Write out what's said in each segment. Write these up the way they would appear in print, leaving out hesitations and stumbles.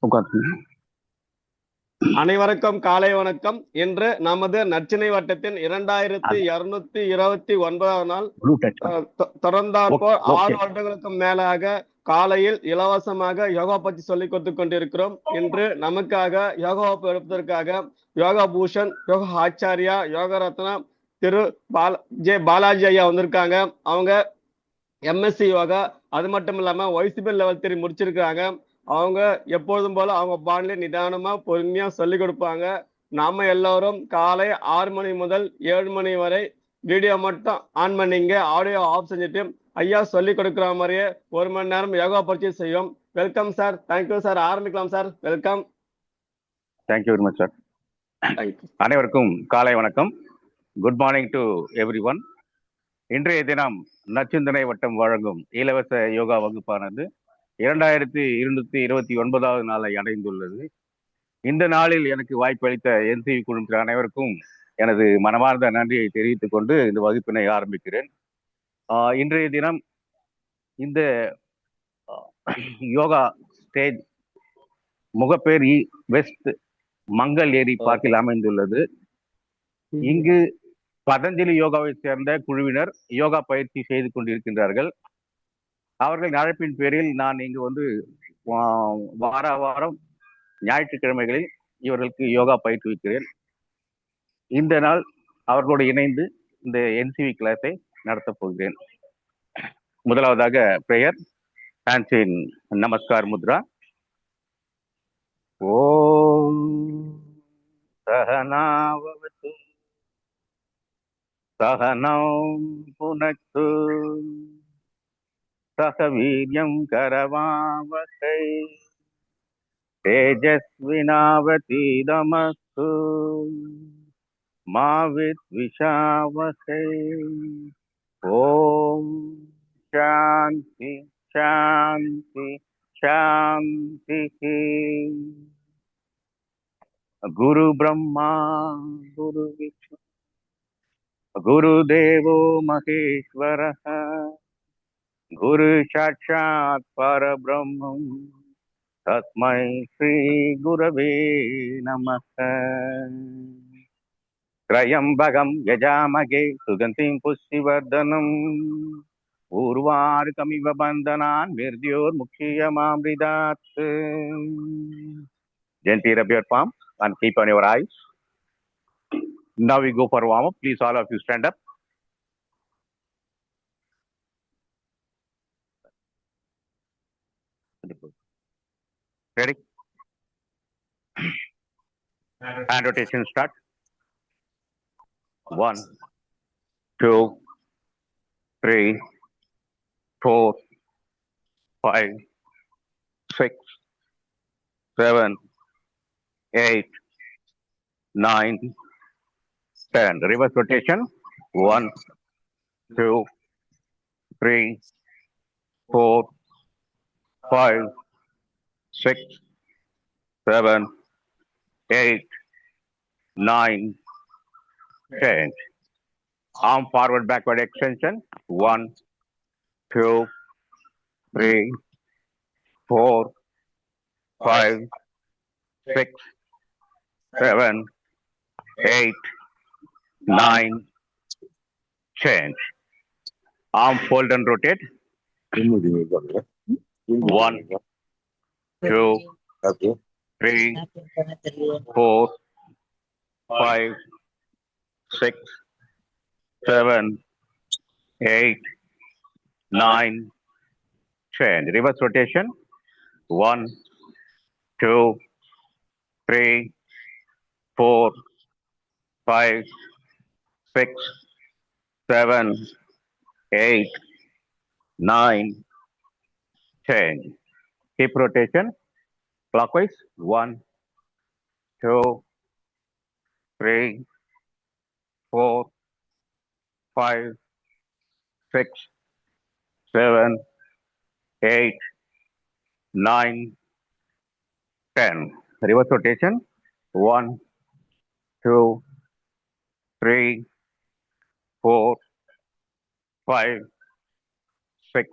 உட்காந்து அனைவருக்கும் காலை வணக்கம். இன்று நமது நச்சினை வட்டத்தின் 2229 நாள். தொடர்ந்தாற்போல் 6 வருடங்களுக்கு மேலாக காலையில் இலவசமாக யோகா பற்றி சொல்லிக் கொடுத்து கொண்டிருக்கிறோம். இன்று நமக்காக யோகா வகுப்பு எடுப்பதற்காக யோகா பூஷன், யோகா ஆச்சாரியா, யோக ரத்னா திரு பாலாஜி ஐயா வந்திருக்காங்க. அவங்க எம்எஸ்சி யோகா, அது மட்டும் இல்லாம ஒய்சிபிள் லெவல் 3 முடிச்சிருக்காங்க. அவங்க எப்பொழுதும் போல அவங்க பாணில நிதானமா பொறுமையா சொல்லி கொடுப்பாங்க. நாம எல்லாரும் காலை 6 மணி முதல் 7 மணி வரை வீடியோ மட்டும் ஆன் பண்ணிங்க, ஆடியோ ஆஃப் செஞ்சுட்டு ஐயா சொல்லி கொடுக்குற மாதிரியே 1 மணி நேரம் யோகா பயிற்சி செய்யும். Welcome sir. Thank you sir. ஆரம்பிக்கலாம் sir. Welcome. Thank you very much sir. அனைவருக்கும் காலை வணக்கம். Good morning to everyone. இன்றைய தினம் நச்சிந்தனை வட்டம் வழங்கும் இலவச யோகா வகுப்பானது 2229வது நாளை அடைந்துள்ளது. இந்த நாளில் எனக்கு வாய்ப்பளித்த என்சிவி குழுமத்தின் அனைவருக்கும் எனது மனமார்ந்த நன்றியை தெரிவித்துக் கொண்டு இந்த வகுப்பினை ஆரம்பிக்கிறேன். இன்றைய தினம் இந்த யோகா ஸ்டேஜ் முகப்பேர் வெஸ்ட் மங்கள் ஏரி பார்க்கில் அமைந்துள்ளது. இங்கு பதஞ்சலி யோகாவை சேர்ந்த குழுவினர் யோகா பயிற்சி செய்து கொண்டிருக்கின்றார்கள். அவர்களின் அழைப்பின் பேரில் நான் இங்கு வந்து வார வாரம் ஞாயிற்றுக்கிழமைகளில் இவர்களுக்கு யோகா பயிற்றுவிக்கிறேன். இந்த நாள் அவர்களோடு இணைந்து இந்த என்சிவி கிளாஸை நடத்தப் போகிறேன். முதலாவதாக பிரேயர், ஹேண்ட்ஸ் இன் நமஸ்கார் முத்ரா. ஓம் சகனாவவது சகனௌ புனக்து சக வீர்யம் கரவாவகை தேஜஸ்வினாவதீதமஸ்து மா வித்விஷாவகை. ஓம் சாந்தி சாந்தி சாந்தி. குரு பிரம்மா குரு விஷ்ணு குருதேவோ மகேஸ்வரः குரு சாட்சாத் பரபிரம்மம் தஸ்மை ஸ்ரீ குரவே நமः. த்ரயம்பகம் யஜாமகே சுகந்திம் புஷ்டிவர்தனம் ஊர்வாருகமிவ பந்தனான் மிர்த்யோர் முக்ஷியமாம்ரிதாத். Gently rub your palms and keep on your eyes. Now we go for warm up. Please all of you stand up. Ready? Hand rotation start. 1, 2, 3, 4, 5, 6, 7, 8, 9, 10. Reverse rotation. 1, 2, 3, 4, 5, 6, 7, 8, 9, 10. Arm forward backward extension. 1, 2, 3, 4, 5, 6, 7, 8, 9, change. Arm fold and rotate. 1, 2, 3, 4, 5, 6, 7, 8, 9, change. Reverse rotation. 1, 2, 3, 4, 5, 6, 7, 8, 9, change. Hip rotation clockwise. 1, 2, 3, 4, 5, 6, 7, 8, 9, 10. Reverse rotation. 1, 2, 3, 4, 5, 6,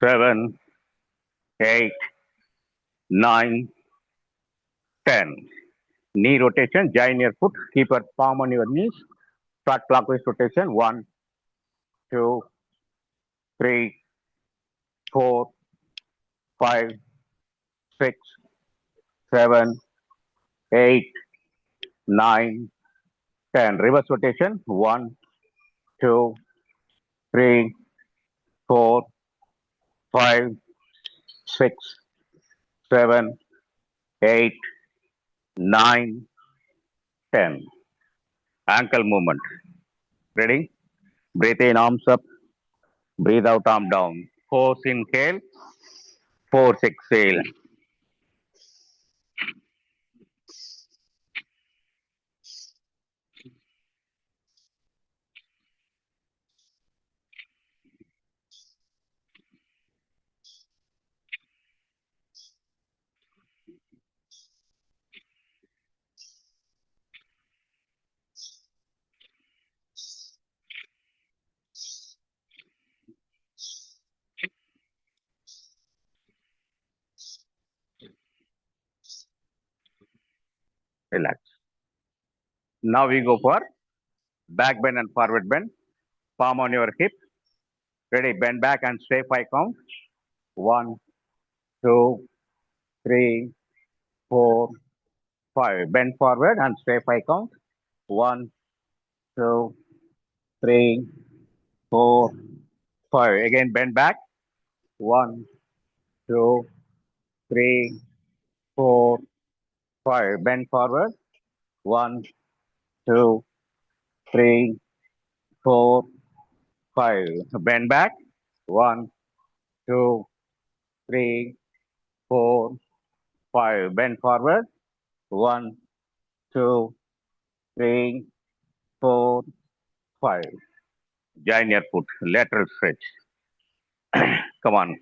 7, 8, 9, 10. Knee rotation, join your foot, keep your palm on your knees. Start clockwise rotation. 1, 2, 3, 4, 5, 6, 7, 8, 9, 10. Reverse rotation. 1, 2, 3, 4, 5, 6, 7, 8, 9, 10. Ankle movement. Ready? Breathe in, arms up. Breathe out, arm down. Force inhale. Force exhale. Relax. Now we go for back bend and forward bend. Palm on your hip. Ready? Bend back and stay 5 count. 1, 2, 3, 4, 5. Bend forward and stay 5 count. 1, 2, 3, 4, 5. Again, bend back. 1, 2, 3, 4, 5. Bend forward. 1, 2, 3, 4, 5. Bend back. 1, 2, 3, 4, 5. Bend forward. 1, 2, 3, 4, 5. Join your foot. Lateral stretch. Come on.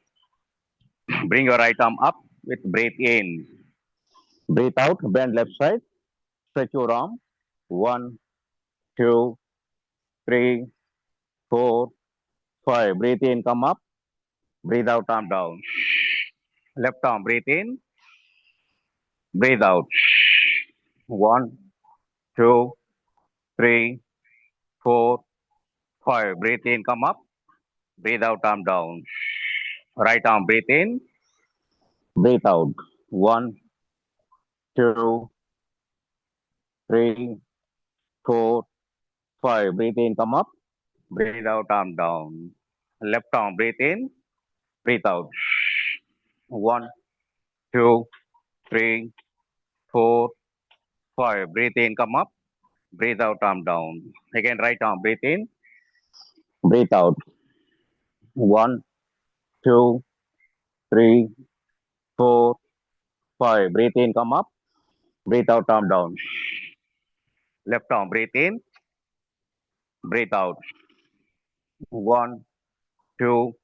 Bring your right arm up with breath in. Breathe out. Bend left side. Stretch your arm. 1, 2, 3, 4, 5. Breathe in. Come up. Breathe out. Arm down. Left arm. Breathe in. Breathe out. 1, 2, 3, 4, 5. Breathe in. Come up. Breathe out. Arm down. Right arm. Breathe in. Breathe out. 1, 2, 3, 4, 5. Breathe in. Come up. Breathe out. Arm down. Left arm. Breathe in. Breathe out. 1, 2, 3, 4, 5. Breathe in. Come up. Breathe out. Arm down. Again, right arm. Breathe in. Breathe out. 1, 2, 3, 4, 5. Breathe in. Come up. Breathe out. Arm down. Left arm. Breathe in. Breathe out. 1, 2,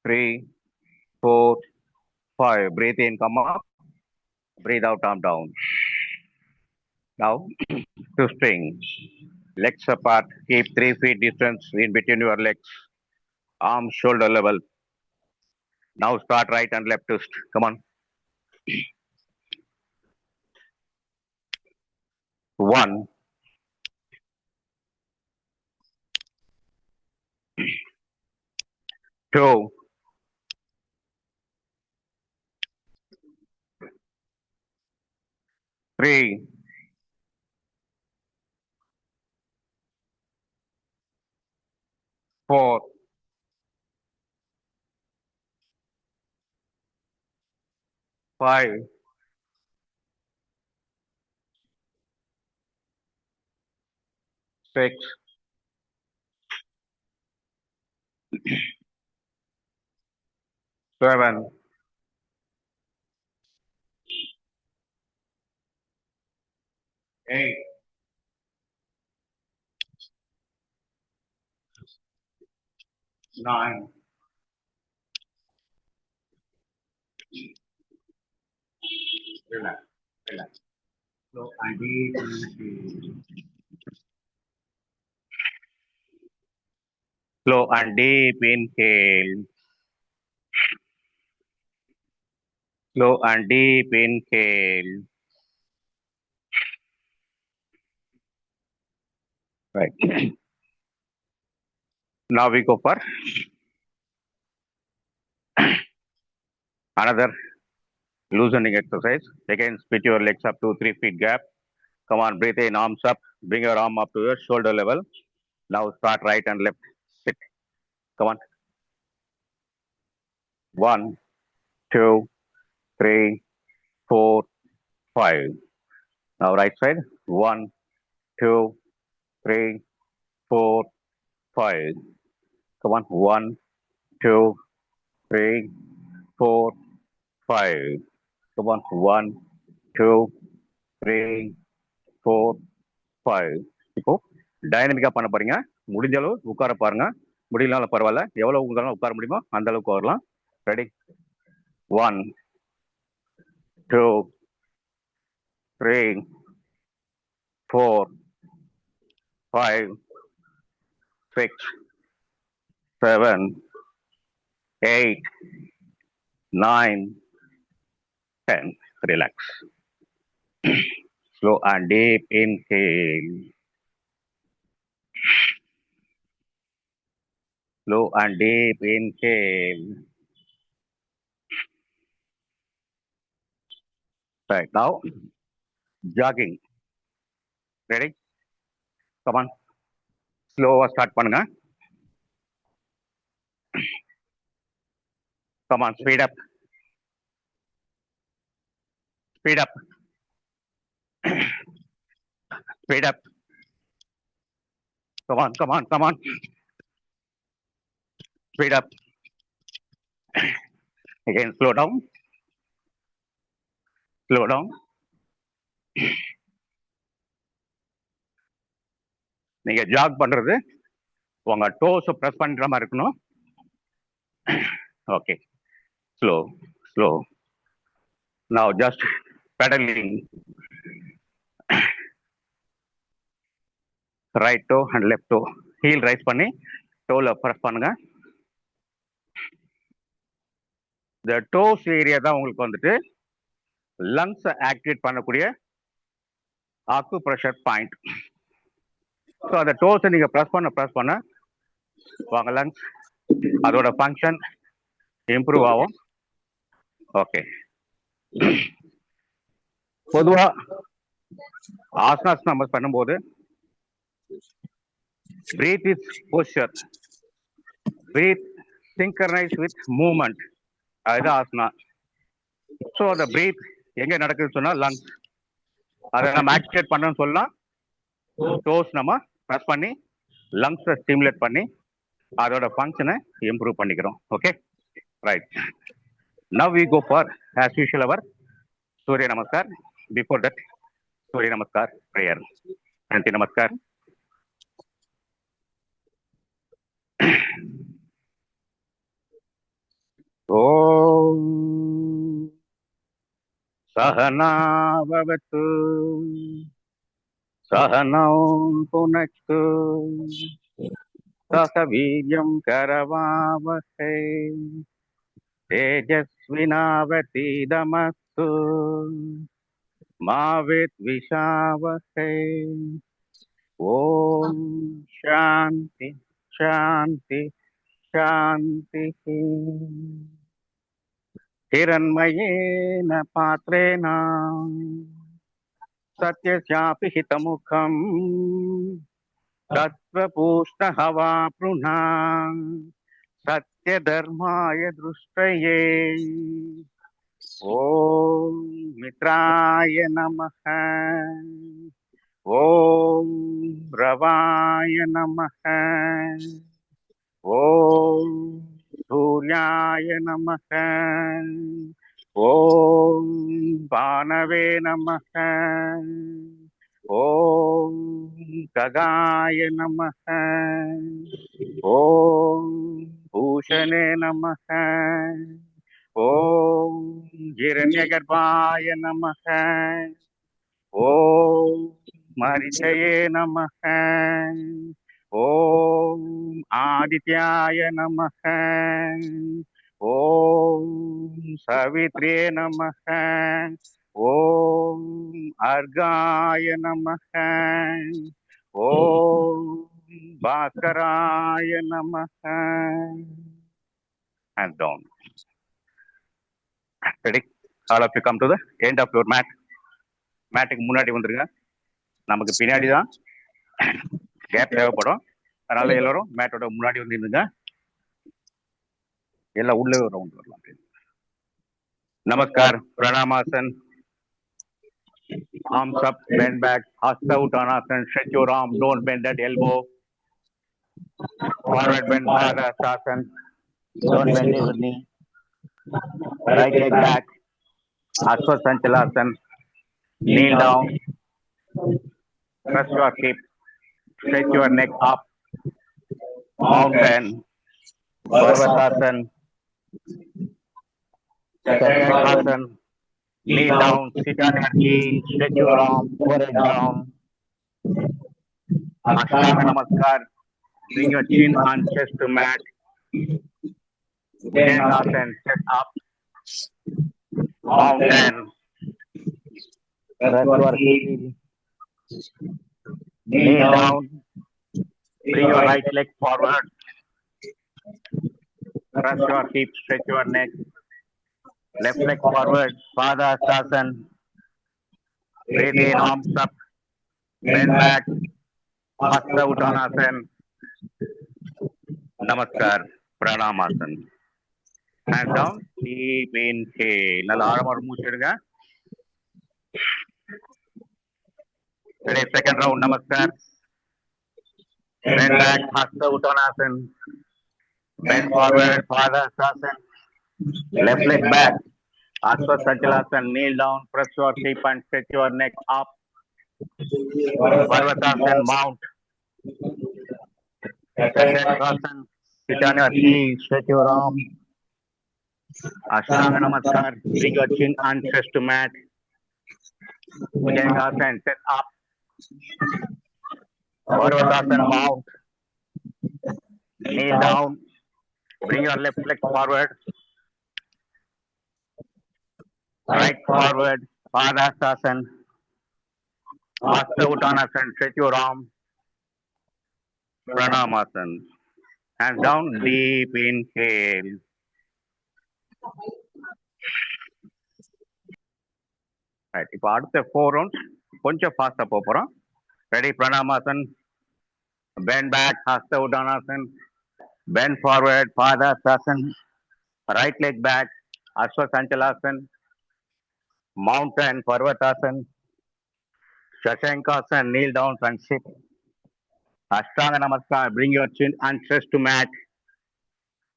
3, 4, 5. Breathe in. Come up. Breathe out. Arm down. Now, twisting. Legs apart. Keep 3 feet distance in between your legs. Arms shoulder level. Now start right and left twist. Come on. 1, 2, 3, 4, 5, 6, 7, 8, 9, relax, relax. Slow and deep inhale. Slow and deep inhale. Slow and deep inhale. Right. Now we go for another loosening exercise. Again, split your legs up to 3 feet gap. Come on, breathe in, arms up. Bring your arm up to your shoulder level. Now start right and left. Sit. Come on. 1, 2, 3, 4, 5. Now right side. 1, 2, 3, 4, 5. Come on. 1, 2, 3, 4, 5. Come on. 1, 2, 3, 4, 5. இப்போ டைனமிக்கா பண்ண போறீங்க. முடிஞ்ச அளவு உட்கார பாருங்க. முடியலனாலும் பரவாயில்ல. எவ்வளவு உங்களால உட்கார முடியுமோ அந்த அளவுக்கு வரலாம். Ready? 1, 2, 3, 4, 5, 6, 7, 8, 9, 10. Relax. Slow and deep inhale. Slow and deep inhale. Right now, jogging. Ready? Come on. Slow start பண்ணுங்க. Come on, speed up. Speed up. Speed up. Come on, come on, come on. Speed up. Again, slow down. Slow down. நீங்க jog பண்றது உங்க toes press பண்ற மாதிரி இருக்கணும். Okay. Slow slow. Now just pedaling. Right toe and left toe. Heel raise பண்ணி டோல press பண்ணுங்க. இந்த டோஸ் ஏரியா தான் உங்களுக்கு வந்துட்டு லங்ஸ் ஆக்டிவேட் பண்ணக்கூடிய ஆக்கு ப்ரெஷர் பாயிண்ட். ஸோ அந்த டோஸை நீங்க ப்ரெஸ் பண்ண உங்க லங்ஸ் அதோட ஃபங்க்ஷன் இம்ப்ரூவ் ஆகும். ஓகே. பொதுவா ஆசனாஸ் நம்ம பண்ணும்போது breathe with posture, breathe synchronized with movement. அதுதான் ஆசனா. ஸோ அந்த பிரீத் எங்க நடக்குதுன்னு சொன்னா லங்ஸ். அதை நம்ம ஆக்டிவேட் பண்ணணும்னு சொல்லலாம். டோஸ் நம்ம ப்ரெஸ் பண்ணி லங்ஸை ஸ்டிமுலேட் பண்ணி அதோட ஃபங்க்ஷனை இம்ப்ரூவ் பண்ணிக்கிறோம். Okay, right. Now we go for as usual our Surya Namaskar. Before that சூரிய நமஸ்கார் ப்ரேயர். சாந்தி நமஸ்கார். ஓம் சஹனா பவது சஹனௌ புனக்து சஹ வீர்யம் கரவாவஹை தேஜஸ்வினாவதீதமஸ்து மா வித்விஷாவஹை. ஓம் சாந்தி சாந்தி சாந்தி. हिरण्मयेन पात्रेण सत्यस्यापि हितमुखम् तत्त्वपूष्णहवा पृणा सत्यधर्माय दृष्टये. ॐ मित्राय नमः. ॐ रवाय नमः. ॐ सूर्याय नमः. ॐ भानवे नमः. ॐ खगाय नमः. ॐ भूषणे नमः. ॐ हिरण्यगर्भाय नमः. ॐ मरीचये नमः. ॐ आदित्याय नमः. Om Savitriye Namaha. Om Argaya Namaha. Om Bhakaraya Namaha. And down. Ready? All of you come to the end of your mat. மேட்டுக்கு முன்னாடி வந்துருங்க. நமக்கு பின்னாடி தான் கேப் தேவைப்படும். அதனால எல்லாரும் மேட்டோட முன்னாடி வந்து நின்னுங்க. எல்லாம் உள்ளே ரவுண்ட் வரலாம். நமஸ்கார், பிரணாமாசன், arms up, bend back, hasta uttanasana, stretch your arm, don't bend that elbow. Forward bend, Padhastasana, don't bend your knee. Right leg back, Asvasanchalasana, kneel down, press your hip, stretch your neck up, mountain, Parvatasana, Shashankrasana, kneel down, sit on your heel, stretch your arm, forehead down. Ashtanga Namaskar, bring your chin on chest to mat. Bhujangasana, chest up, mountain, press your heel, kneel down, bring your right leg forward, press your hip, stretch your neck, left leg forward, Padhastasana, breathe in, arms up, bend back, Hasta Uttanasana, Namaskar, Pranamasana. Hands down, deep inhale. நல்லா ஆழமாக மூச்சு எடுங்க. Ready, second round, Namaskar. Bend back, Hasta Uttanasana. Bend forward, Padhastasana. Left leg back, Asvasanchalasana, kneel down, press your hip and stretch your neck up. Parvatasana, mount. Shashankrasana, sit on your heel, stretch your arm. Ashtanga Namaskar, bring your chin and chest to mat. Bhujangasana, set up. Parvatasana, mount. Kneel down, bring your left leg forward. Right forward, Padhastasana. Hasta Uttanasana, stretch your arm. Pranamasana. Hands down, deep inhale. Right, இப்போ அடுத்த 4 rounds கொஞ்சம் ஃபாஸ்டா போறோம். Ready, Pranamasan, bend back, Hasta Uttanasana, bend forward, Padhastasana, right leg back, Asvasanchalasana, mountain, Parvatasana, Shashankrasana, kneel down and sit. Ashtanga Namaskar, bring your chin and chest to mat.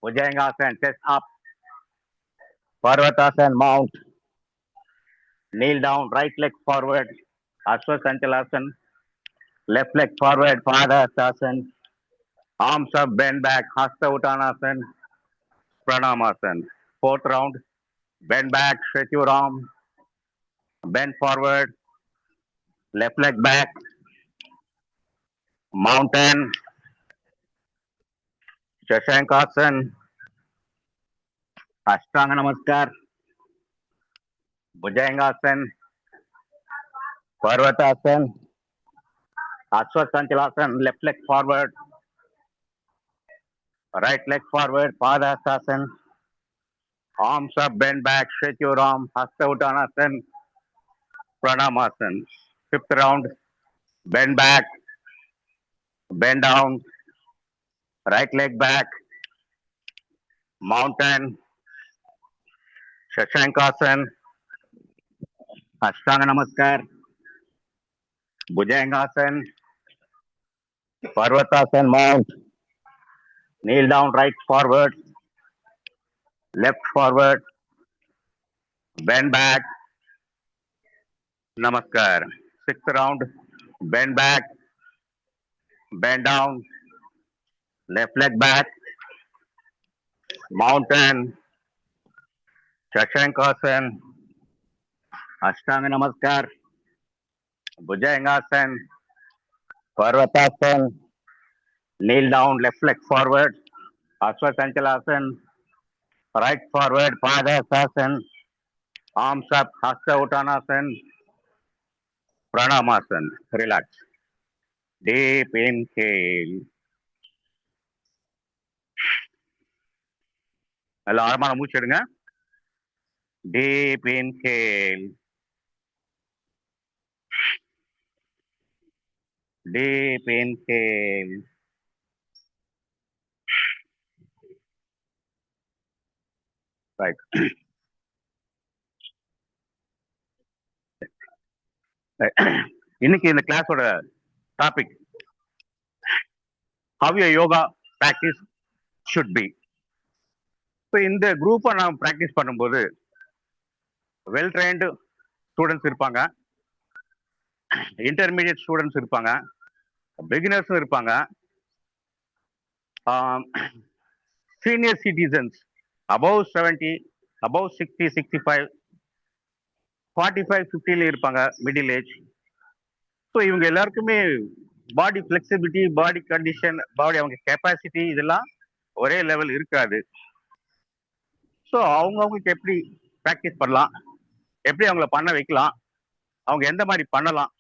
Bhujangasana, chest up. Parvatasana, mount. Kneel down, right leg forward. Asvasanchalasana. Left leg forward, Padhastasana. Arms up, bend back, Hasta Uttanasana. Pranamasana. Fourth round. Bend back, stretch your arm. Bend forward. Left leg back. Mountain. Shashankrasana. Ashtanga Namaskar. Bhujangasana. Parvatasana. Asvasanchalasana, left leg forward. Right leg forward, Padhastasana. Arms up, bend back, stretch your arm, Hasta Uttanasana, Pranamasana. Fifth round, bend back, bend down, right leg back, mountain, Shashankrasana, Ashtanga Namaskar, Bhujangasana, Parvatasana, mount, kneel down, right forward, left forward, bend back, Namaskar. Sixth round, bend back, bend down, left leg back, mountain, Shashankrasana, Ashtanga Namaskar, Bhujangasana, Parvatasana, kneel down, left leg forward, Asvasanchalasana, Right forward, Padasasana, arms up, Hasta Uttanasana, Pranamasana. Relax. Deep inhale. நல்ல ஆழமான மூச்சு எடுங்க. Deep inhale. Deep inhale. Right. இன்னைக்கு இந்த கிளாஸோட topic how your yoga practice should be. இப்போ இந்த குரூப்பை நாம் ப்ராக்டிஸ் பண்ணும்போது வெல் ட்ரெயின்டு ஸ்டூடெண்ட்ஸ் இருப்பாங்க, இன்டர்மீடியட் ஸ்டூடெண்ட்ஸ் இருப்பாங்க, பிகினர்ஸும் இருப்பாங்க, சீனியர் சிட்டிசன்ஸ் above 70, above 60, 65, 45, 50 இருப்பாங்க, மிடில் ஏஜ். ஸோ இவங்க எல்லாருக்குமே பாடி ஃபிளெக்சிபிலிட்டி, பாடி கண்டிஷன், பாடி அவங்க கெப்பாசிட்டி இதெல்லாம் ஒரே லெவல் இருக்காது. ஸோ அவங்கவுங்களுக்கு எப்படி ப்ராக்டிஸ் பண்ணலாம், எப்படி அவங்கள பண்ண வைக்கலாம், அவங்க எந்த மாதிரி பண்ணலாம்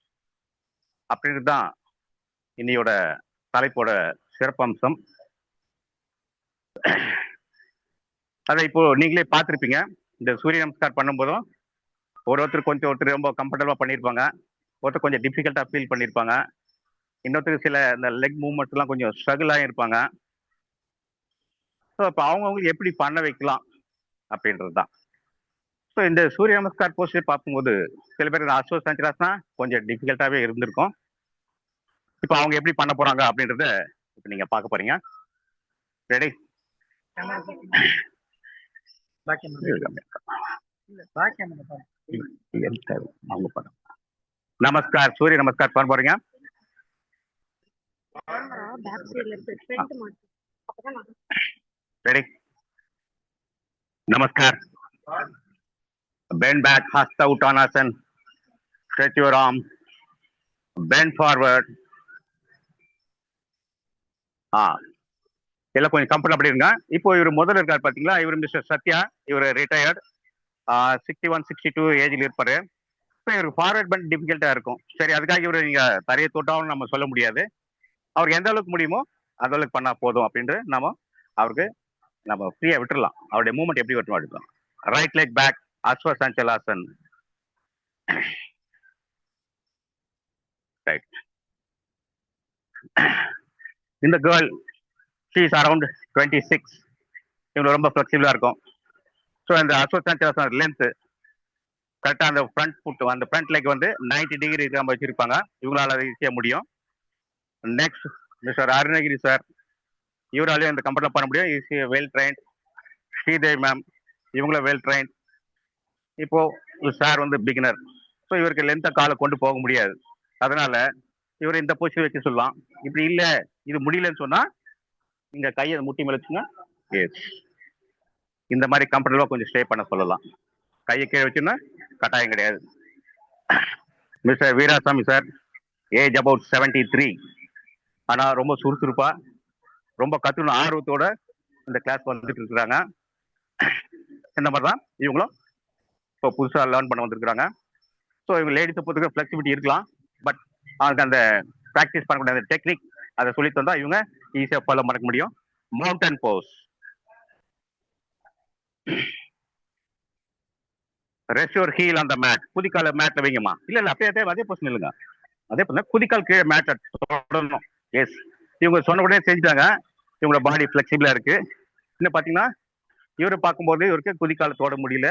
அப்படின்றது தான் இன்னையோட தலைப்போட சிறப்பம்சம். அதை இப்போ நீங்களே பார்த்துருப்பீங்க. இந்த சூரிய நமஸ்கார் பண்ணும்போதும் ஒருத்தர் ரொம்ப கம்ஃபர்டபுளாக பண்ணியிருப்பாங்க, ஒருத்தர் கொஞ்சம் டிஃபிகல்ட்டாக ஃபீல் பண்ணியிருப்பாங்க, இன்னொருத்தருக்கு சில இந்த லெக் மூவ்மெண்ட்ஸ் எல்லாம் கொஞ்சம் ஸ்ட்ரகிள் ஆகியிருப்பாங்க. ஸோ இப்போ அவங்கவுங்களுக்கு எப்படி பண்ண வைக்கலாம் அப்படின்றது தான். ஸோ இந்த சூரிய நமஸ்கார் போஸ்டே பார்க்கும்போது சில பேர் அஸ்வ சஞ்சராசனா கொஞ்சம் டிஃபிகல்ட்டாகவே இருந்திருக்கும். இப்போ அவங்க எப்படி பண்ண போறாங்க அப்படின்றத இப்போ நீங்க பார்க்க போறீங்க. ரெடி? நமஸ்கார், சூரிய நமஸ்கார் பண்ண போறீங்க. Ready? Namaskar. Bend back, Hasta Uttanasana. Stretch your arm. Bend forward. எல்லாம் கொஞ்சம் கம்ஃபர்டபுள் இருங்க. இப்போ இவர் முதல்ல இருக்கார் பாத்தீங்களா, இவர் மிஸ்டர் சத்யா. இவர் ரிட்டையர்ட், 61, 62 ஏஜ்ல இருப்பாரு. இப்போ இவருக்கு ஃபார்வர்ட் பெண்ட் டிஃபிகல்ட்டா இருக்கும். சரி, அதுக்காக இவர் நீங்க தரையை தொட்டாலும் நம்ம சொல்ல முடியாது. அவருக்கு எந்த அளவுக்கு முடியுமோ அந்த அளவுக்கு பண்ணா போதும் அப்படின்ட்டு அவருக்கு நம்ம ஃப்ரீயா விட்டுறலாம். அவருடைய மூவ்மெண்ட் எப்படி வரணும் எடுக்கலாம். Right leg back, Ashwa Sanchalasan. Right. இந்த கேர்ள் she is around 26. இவங்க ரொம்ப ஃபிளெக்சிபிளா இருக்கும். ஸோ இந்த அஸ்வ சஞ்சலாசன் லென்த் கரெக்டாக அந்த ஃப்ரண்ட் ஃபுட், அந்த ஃப்ரண்ட் லெக் வந்து 90 டிகிரி நம்ம வச்சிருப்பாங்க. இவங்களால அதை ஈஸியாக முடியும். நெக்ஸ்ட் மிஸ்டர் அருணகிரி சார், இவராலையும் இந்த கம்ஃபர்டபுள் பண்ண முடியும். Is well drained. Sridevi ma'am, இவங்களும் வெல் ட்ரைன்ட். இப்போ சார் வந்து பிகினர். ஸோ இவருக்கு லென்த்தை காலை கொண்டு போக முடியாது. அதனால இவர் இந்த பொசிஷன் வைக்க சொல்லலாம். இப்படி இல்லை, இது முடியலன்னு சொன்னா நீங்க கையை முட்டி மேல வச்சுங்க. இந்த மாதிரி கம்ஃபர்டபுளா கொஞ்சம் ஸ்டே பண்ண சொல்லலாம். கையை கீழே வச்சுன்னா கட்டாயம் கிடையாது. Mister Veerasamy sir, age about 73. ஆனா ரொம்ப சுறுசுறுப்பா, ரொம்ப கத்துக்கணும் ஆர்வத்தோட இந்த கிளாஸ் வந்துட்டு இருக்கிறாங்க. இந்த மாதிரி தான் இவங்களும் இப்போ புதுசா லேர்ன் பண்ண வந்திருக்கிறாங்க. ஸோ இவங்க லேடிஸை பொறுத்துக்க ஃபிளெக்சிபிலிட்டி இருக்கலாம், பட் அவங்களுக்கு அந்த ப்ராக்டிஸ் பண்ணக்கூடிய அந்த டெக்னிக் அதை சொல்லி தந்தா இவங்க ஈஸியாக ஃபாலோ பண்ண முடியும். Mountain pose. Rest your heel on the mat. குதிக்கால மேட்ல வைங்கம்மா. இல்ல அப்படியே அதே பொசிஷன் இல்லைங்க. அதே போல குதிக்கால் கீழே மேட் தொடரணும். எஸ், இவங்க சொன்ன உடனே செஞ்சுட்டாங்க. இவங்களோட பாடி ஃபிளெக்சிபிளா இருக்கு. இன்னும் பாத்தீங்கன்னா இவரை பார்க்கும்போது இவருக்கு குதிக்கால தொட முடியல.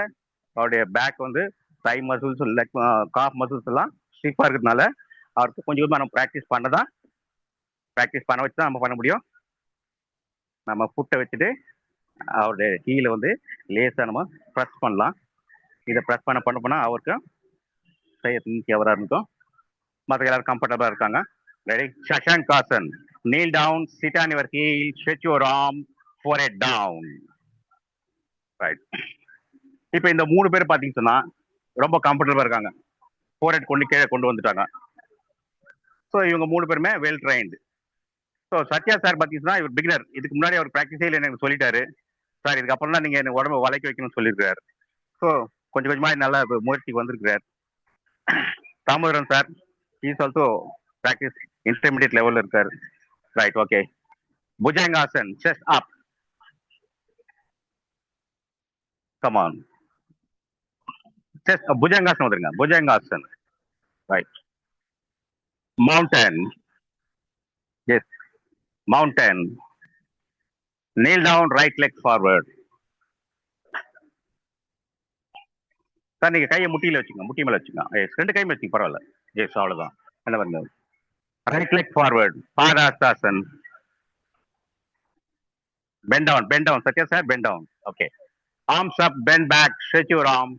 அவருடைய பேக் வந்து தை மசில்ஸ், லெக், காஃப் மசில்ஸ் எல்லாம் ஸ்டிஃபா இருக்கிறதுனால அவருக்கு கொஞ்சம் கொஞ்சமாக நம்ம ப்ராக்டிஸ் பண்ண வச்சு தான் நம்ம பண்ண முடியும். நம்ம ஃபுட்டை வச்சுட்டு அவருடைய ஹீலை வந்து லேசாக நம்ம ப்ரெஸ் பண்ணலாம். இதை ப்ரெஸ் பண்ண அவருக்கு செய்ய எவராக இருக்கும். மற்ற எல்லாரும் கம்ஃபர்டபுளாக இருக்காங்க. Ready? சஷாங்காசன். kneel down, sit on your heel, stretch your arm, forehead down. Right. இப்போ இந்த 3 பேர் பார்த்தீங்கன்னு சொன்னா ரொம்ப கம்ஃபர்டபுளாக இருக்காங்க. ஃபோர்ஹெட் கீழே கொண்டு வந்துட்டாங்க. ஸோ இவங்க 3 பேருமே well trained. So Sathya sir பார்த்தீங்கன்னா இவர் பிகினர். இதுக்கு முன்னாடி அவர் ப்ராக்டிஸே இல்லை எனக்கு சொல்லிட்டாரு. சார் இதுக்கப்புறம் தான் நீங்க எனக்கு உடம்பு வளைக்க வைக்கணும்னு சொல்லியிருக்காரு. ஸோ கொஞ்சம் கொஞ்சமா நல்லா முயற்சிக்கு வந்திருக்கிறார். Damodaran sir is also practice intermediate லெவல்ல இருக்காரு. Right, okay. Bhujangasan, chest up, come on. Chest Bhujangasan வந்துருங்க, Bhujangasan. Right. Mountain, yes, mountain. Kneel down, right leg forward. Sir நீங்க கையை முட்டியில வச்சுங்க, முட்டி மேல வச்சுங்க. எஸ், ரெண்டு கையும் வச்சுங்க, பரவாயில்ல. எஸ், அவ்வளவுதான். என்ன பண்ணுங்க, right leg forward, Padahastasan. Bend down, bend down. Sathya sir, bend down. Okay. Arms up, bend back, stretch your arm.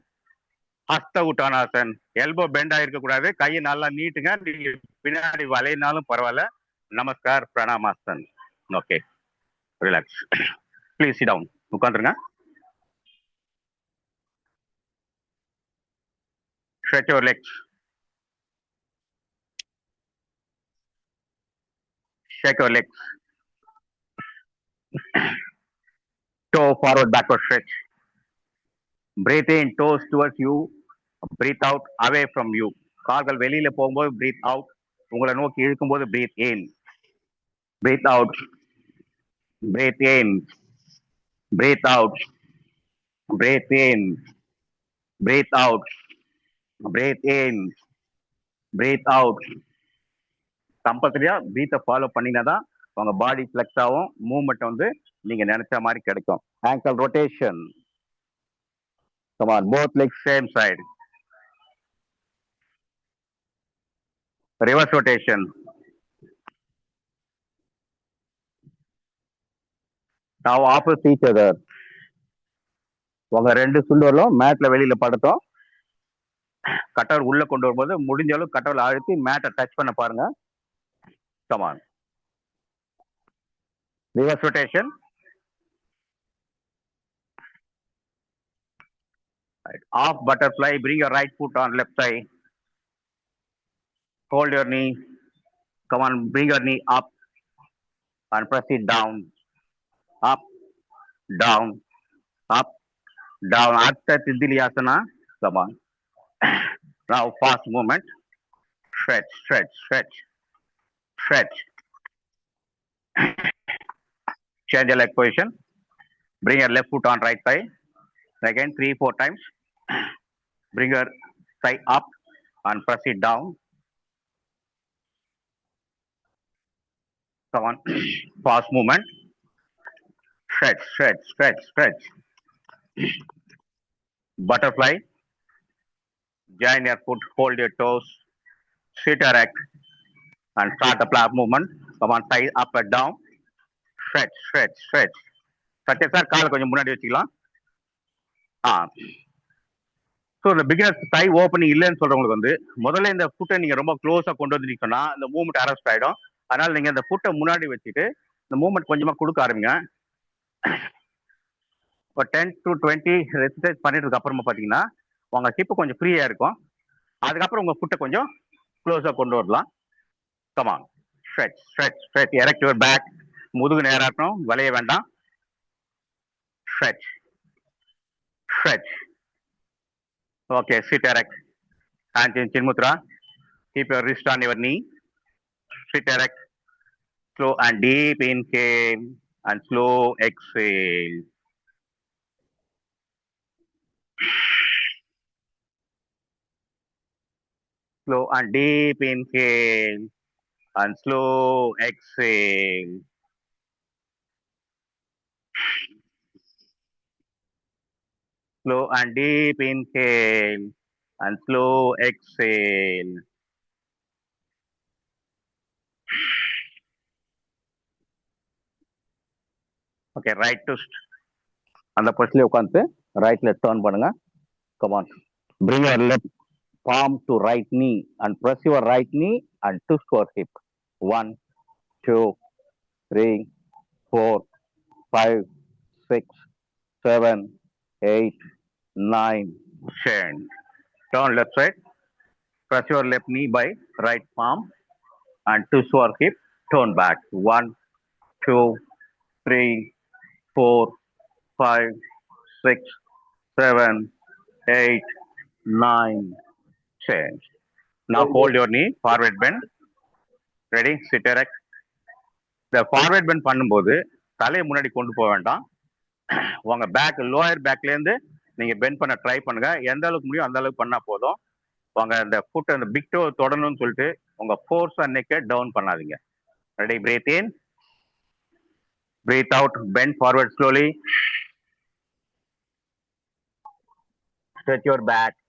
Hasta Uttanasan. Elbow bend ஆயிருக்க கூடாது, கையை நல்லா நீட்டுங்க. நீங்க பின்னாடி வளையினாலும் பரவாயில்ல. Namaskar, Pranamasan. Okay, relax. Please sit down, உட்காந்துருங்க. Stretch your legs. Shake your legs. Toe forward, backward stretch. Breathe in, toes towards you. Breathe out, away from you. கால்கள் வெளியில போகும்போது breathe out. உங்களை நோக்கி இழுக்கும் போது breathe in. Breathe out. Breathe in. Breathe out. Breathe in. Breathe out. Breathe in. Breathe out. கம்பல்சரியா பிரீத்தை follow பண்ணினாதான் உங்க பாடி flex ஆகும், மூவ்மெண்ட் வந்து நீங்க நினைச்ச மாதிரி கிடைக்கும். Angle rotation. Come on, both legs same side. Reverse rotation. Now opposite each other. உங்க ரெண்டு சுண்டலும் மேட்ல வெளியில படுத்தோம். கட்டவர் உள்ள கொண்டு வரும்போது முடிஞ்ச அளவு கட்டவர் அழுத்தி மேட்டை டச் பண்ண பாருங்க. Come on. Reverse rotation. Right. Half butterfly. Bring your right foot on left side. Hold your knee. Come on, bring your knee up and press it down. Up, down, up, down. Artha Tidiliyasana. Come on. Now fast movement. Stretch, stretch, stretch, stretch. Change your leg position. Bring your left foot on right side. Again, 3-4 times. Bring your thigh up and press it down. Come on. Fast movement. Stretch, stretch, stretch, stretch. Butterfly. Join your foot, hold your toes. Sit erect and start the flap movement. Come on, thigh up and down. Stretch, stretch, stretch. Sathya sir காலை கொஞ்சம் முன்னாடி வச்சுக்கலாம். So இந்த beginners tie opening இல்லைன்னு சொல்றவங்களுக்கு வந்து முதல்ல இந்த ஃபுட்டை நீங்க ரொம்ப க்ளோஸா கொண்டு வந்து சொன்னா இந்த மூவ்மெண்ட் அரெஸ்ட் ஆயிடும். அதனால நீங்க இந்த ஃபுட்டை முன்னாடி வச்சுட்டு இந்த மூவ்மெண்ட் கொஞ்சமா கொடுக்க ஆரம்பிங்க. ஒரு 10 to 20 ரெசிஸ்டன்ஸ் பண்ணிட்டு அப்புறமா பாத்தீங்கன்னா உங்க ஹிப்பு கொஞ்சம் ஃப்ரீயா இருக்கும். அதுக்கப்புறம் உங்க ஃபுட்டை கொஞ்சம் க்ளோஸா கொண்டு வரலாம். Come on, stretch, stretch, stretch. Erect your back. முதுகு நேராட்டணும், வளைய வேண்டாம். Stretch. Stretch. Okay, sit erect. Hands in Chin Mudra. Keep your wrist on your knee. Sit erect. Slow and deep inhale and slow exhale. Slow and deep inhale and slow exhale. Slow and deep inhale and slow exhale. Okay, right twist. அந்த பொசிஷன்ல உட்காந்து ரைட்ல turn பண்ணுங்க. Come on. Bring your left palm to right knee and press your right knee and twist your hip. 1, 2, 3, 4, 5, 6, 7, 8, 9, 10. Turn left side. Press your left knee by right palm and twist your hip. Turn back. 1, 2, 3, 4, 5, 6, 7, 8, 9, 10. Now hold your knee, forward bend. Ready? Sit erect. இந்த forward bend பண்ணும்போது தலையை முன்னாடி கொண்டு போக வேண்டாம். உங்க back lower பேக்ல இருந்து நீங்க பெண்ட் பண்ண ட்ரை பண்ணுங்க. எந்த அளவுக்கு முடியும் அந்த அளவுக்கு பண்ணா போதும். உங்க அந்த ஃபுட் அந்த பிக் டோ தொடணும்னு சொல்லிட்டு உங்க ஃபோர்ஸா நெக்க டவுன் பண்ணாதீங்க. Ready? Breathe in, breathe out, bend forward slowly. Stretch your back.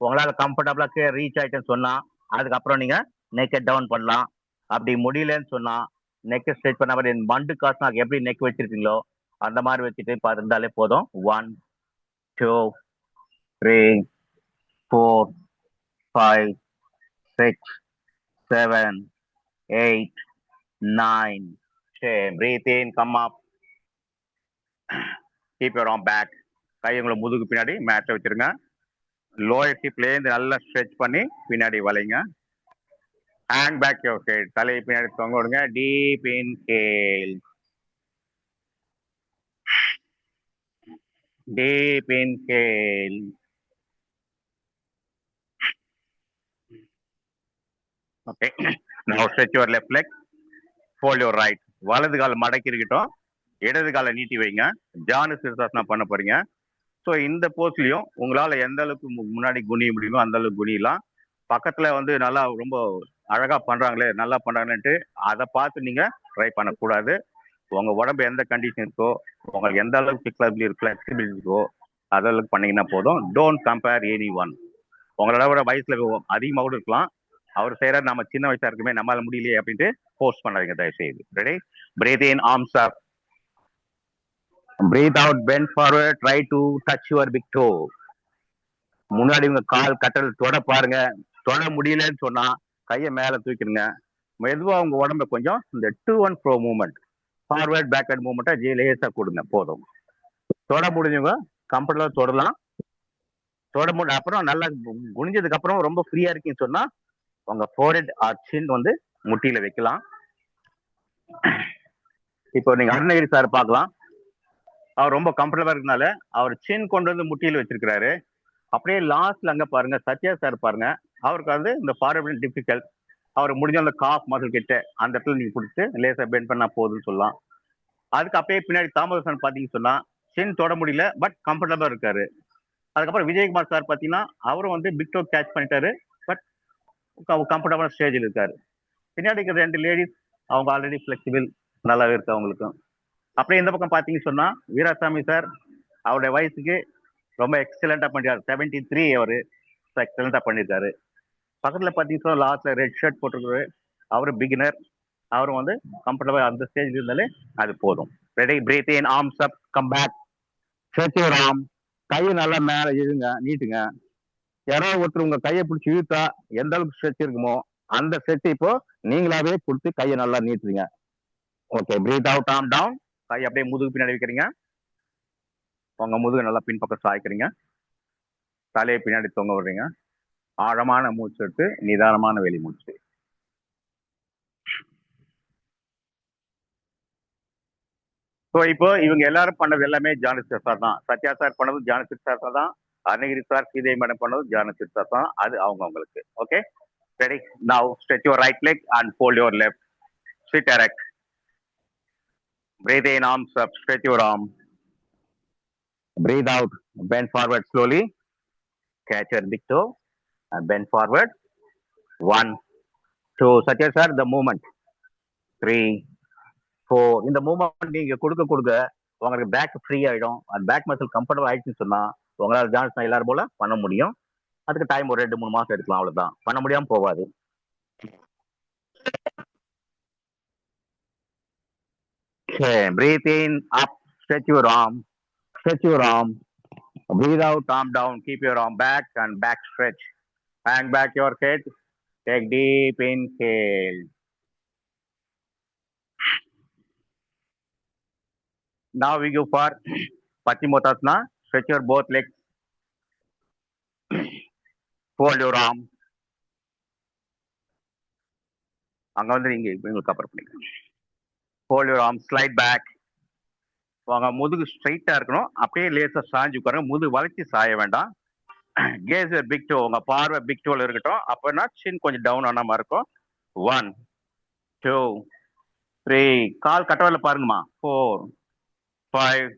உங்களால கம்ஃபர்டபுளா ரீச் ஆயிட்டேன்னு சொன்னா அதுக்கப்புறம் நீங்க நெக்கை டவுன் பண்ணலாம். அப்படி முடியலன்னு சொன்னா நெக்கை ஸ்ட்ரெச் பண்ண மாதிரி மண்டு காசுனா எப்படி நெக் வச்சிருக்கீங்களோ அந்த மாதிரி வச்சுட்டு இருந்தாலே போதும். 1, 2, 3, 4, 5, 6, 7, 8, 9, 10. Breathe in, come up. Keep your arm back. கை உங்களை முதுகு பின்னாடி மேட்ல வச்சிருங்க. லோயர் ஹிப்ல இருந்து நல்லா ஸ்ட்ரெச் பண்ணி பின்னாடி வளைங்க. Hand back your head. தலையை பின்னாடி தொங்க விடுங்க. Deep inhale, deep inhale. Okay. Now stretch your left leg. Fold your right. வலது கால மடக்கி இருக்கட்டும், இடது கால நீட்டி வைங்க. ஜானு சிரசாசனா பண்ண போறீங்க. ஸோ இந்த போஸ்லயும் உங்களால எந்த அளவுக்கு முன்னாடி குனிய முடியுமோ அந்த அளவுக்கு குனியலாம். பக்கத்துல வந்து நல்லா ரொம்ப அழகா பண்றாங்களே, நல்லா பண்றாங்கன்ட்டு அதை பார்த்து நீங்க ட்ரை பண்ணக்கூடாது. உங்க உடம்பு எந்த கண்டிஷன் இருக்கோ, உங்களுக்கு எந்த அளவுக்கு ஃபிளெக்சிபிலிட்டி இருக்கோ அதளவுக்கு பண்ணீங்கன்னா போதும். Don't compare any one. உங்களோட வயசுல அதிகமாக கூட இருக்கலாம். அவர் செய்யற நம்ம சின்ன வயசா இருக்குமே நம்மளால முடியலையே அப்படின்ட்டு போஸ்ட் பண்ணாதீங்க தயவு செய்து. Ready? Breathe in, arms up. Breathe out, bend forward, try to touch your big toe. முன்னாடி உங்க கால் கட்டல் தொட பாருங்க. தொட முடியலன்னு சொன்னா கையை மேல தூக்கிடுங்க. மெதுவா உங்க உடம்ப கொஞ்சம் இந்த 2 and 4 மூவ்மெண்ட், ஃபார்வர்ட் பேக்வர்ட் மூவ்மெண்ட்டா லேசா கொடுங்க போதும். தொட முடிஞ்சவங்க கம்ஃபர்டபுளா தொடலாம். தொட முடியும் அப்புறம் நல்லா குனிஞ்சதுக்கு அப்புறம் ரொம்ப ஃப்ரீயா இருக்குன்னு சொன்னா உங்க ஃபோர்ஹெட் ஆர் சின் வந்து முட்டியில வைக்கலாம். இப்போ நீங்க அருணகிரி சார் பார்க்கலாம். அவர் ரொம்ப கம்ஃபர்டபுளா இருக்கனால அவர் சின் கொண்டு வந்து முட்டியில வச்சிருக்கிறாரு. அப்படியே லாஸ்ட்ல அங்க பாருங்க சத்யா சார் பாருங்க. அவருக்கு வந்து இந்த ஃபார்வர்ட் டிஃபிகல்ட். அவர் முடிஞ்ச அந்த காஃப் மசில் கிட்ட அந்த இடத்துல நீங்க பிடிச்சி லேசா பெண்ட் பண்ணா போதுன்னு சொல்லலாம். அதுக்கு அப்படியே பின்னாடி தாமரசன் பாத்தீங்கன்னு சொன்னா சின் தொட முடியல, பட் கம்ஃபர்டபுளா இருக்காரு. அதுக்கப்புறம் விஜயகுமார் சார் பாத்தீங்கன்னா அவரும் வந்து பிக் டோ கேட்ச் பண்ணிட்டாரு, பட் கம்ஃபர்டபுளான ஸ்டேஜில் இருக்காரு. பின்னாடி இருக்கிற 2 லேடிஸ் அவங்க ஆல்ரெடி ஃபிளெக்சிபிள் நல்லாவே இருக்கு அவங்களுக்கும். அப்படியே இந்த பக்கம் பாத்தீங்கன்னு சொன்னா வீராசாமி சார் அவருடைய வயசுக்கு ரொம்ப எக்ஸலண்டா பண்ணிருக்காரு. 73 அவரு எக்ஸலண்டா பண்ணிருக்காரு. பக்கத்துல பாத்தீங்கன்னா லாஸ்ட்ல ரெட் ஷர்ட் போட்டிருக்காரு, அவரு பிகினர். அவரும் வந்து கம்ஃபர்டபுள் அந்த ஸ்டேஜ் இருந்தாலே அது போதும். Ready? Breathe in, arms up, come back, stretch your arm. கையை நல்லா மேல இழுங்க, நீட்டுங்க. யாராவது ஒருத்தர் உங்க கையை பிடிச்சி இழுத்தா எந்த அளவுக்கு ஸ்ட்ரெச் இருக்குமோ அந்த ஸ்ட்ரெச் இப்போ நீங்களாவே கொடுத்து கையை நல்லா நீட்டுறீங்க. Okay. Breathe out, arm down. கை அப்படியே முதுகு பின்னாடி வைக்கிறீங்க. உங்க முதுகு நல்லா பின்பக்கம் சாய்க்கிறீங்க. தலையை பின்னாடி தொங்க விடுறீங்க. ஆழமான மூச்சு எடுத்து நிதானமான வெளி மூச்சு. ஸோ இப்போ இவங்க எல்லாரும் பண்ணது எல்லாமே ஜானு சிரசார் தான். சத்யா சார் பண்ணது ஜானு சிரசார் தான். அருணகிரி சார், சீதை மேடம் பண்ணது ஜானு சிரசார் தான். அது அவங்களுக்கு. Okay. Ready? Now stretch your right leg and fold your left. Sit erect. Breathe in, arms up, stretch your arm. Breathe out, bend forward slowly. Catch your big toe and bend forward. 1, 2. Satya sir, the movement. 3, 4. இந்த movement நீங்க கொடுக்க உங்களுக்கு bag free ஆயிடும். அந்த back muscle comfortable ஆயிடுச்சுன்னு சொன்னா உங்களால Johnson எல்லாரும் போல பண்ண முடியும். அதுக்கு டைம் ஒரு 2-3 மாசம் எடுக்கலாம், அவ்வளவுதான். பண்ண முடியாம போகாது. Okay, breathe in, up, stretch your arm, stretch your arm. Breathe out, arm down, keep your arm back and back stretch. Hang back your head, take deep inhale. Now we go for Paschimottanasana. Stretch your both legs. Fold your arm. அங்க வந்து நீங்க உங்களுக்கு cover பண்ணிக்கலாம். Fold your arm, slide back. உங்க முதுகு ஸ்ட்ரைட்டா இருக்கணும். அப்படியே லேசா சாஞ்சு உட்காருங்க. முதுகு வளைச்சு சாய வேண்டாம். கேஸ் பிக் டோ, உங்க பார்வை பிக் டோல இருக்கட்டும். அப்பனா சின் கொஞ்சம் டவுன் ஆன மாதிரி இருக்கும். 1 2 3, கால் கட்டவரில் பாருங்கம்மா. 4 5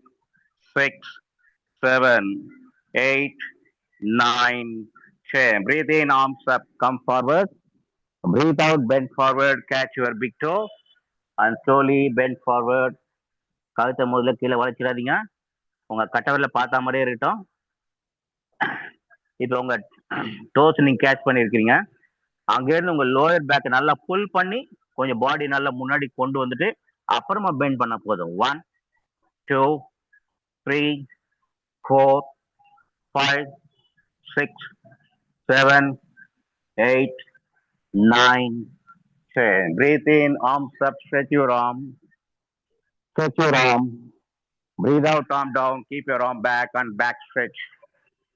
6 7 8 9 10. Breathe in, arms up, come forward. Breathe out, bend forward, catch your big toe and slowly bend forward. கழுத்தை முதல்ல கீழே வளைச்சிடாதீங்க. உங்க கட்டவரில் பார்த்த மாதிரியே இருக்கட்டும். இப்போ உங்க டோஸ் நீங்க கேட்ச் பண்ணிருக்கீங்க. அங்கேருந்து உங்க லோயர் பேக் நல்லா புல் பண்ணி கொஞ்சம் பாடி நல்லா முன்னாடி கொண்டு வந்துட்டு அப்புறமா பெண்ட் பண்ண போதும். 1 2 3 4 5 6 7 8 9 10. Breathe in, arms up, stretch your arm. Stretch your arm. Breathe out, arm down. Keep your arm back and back stretch.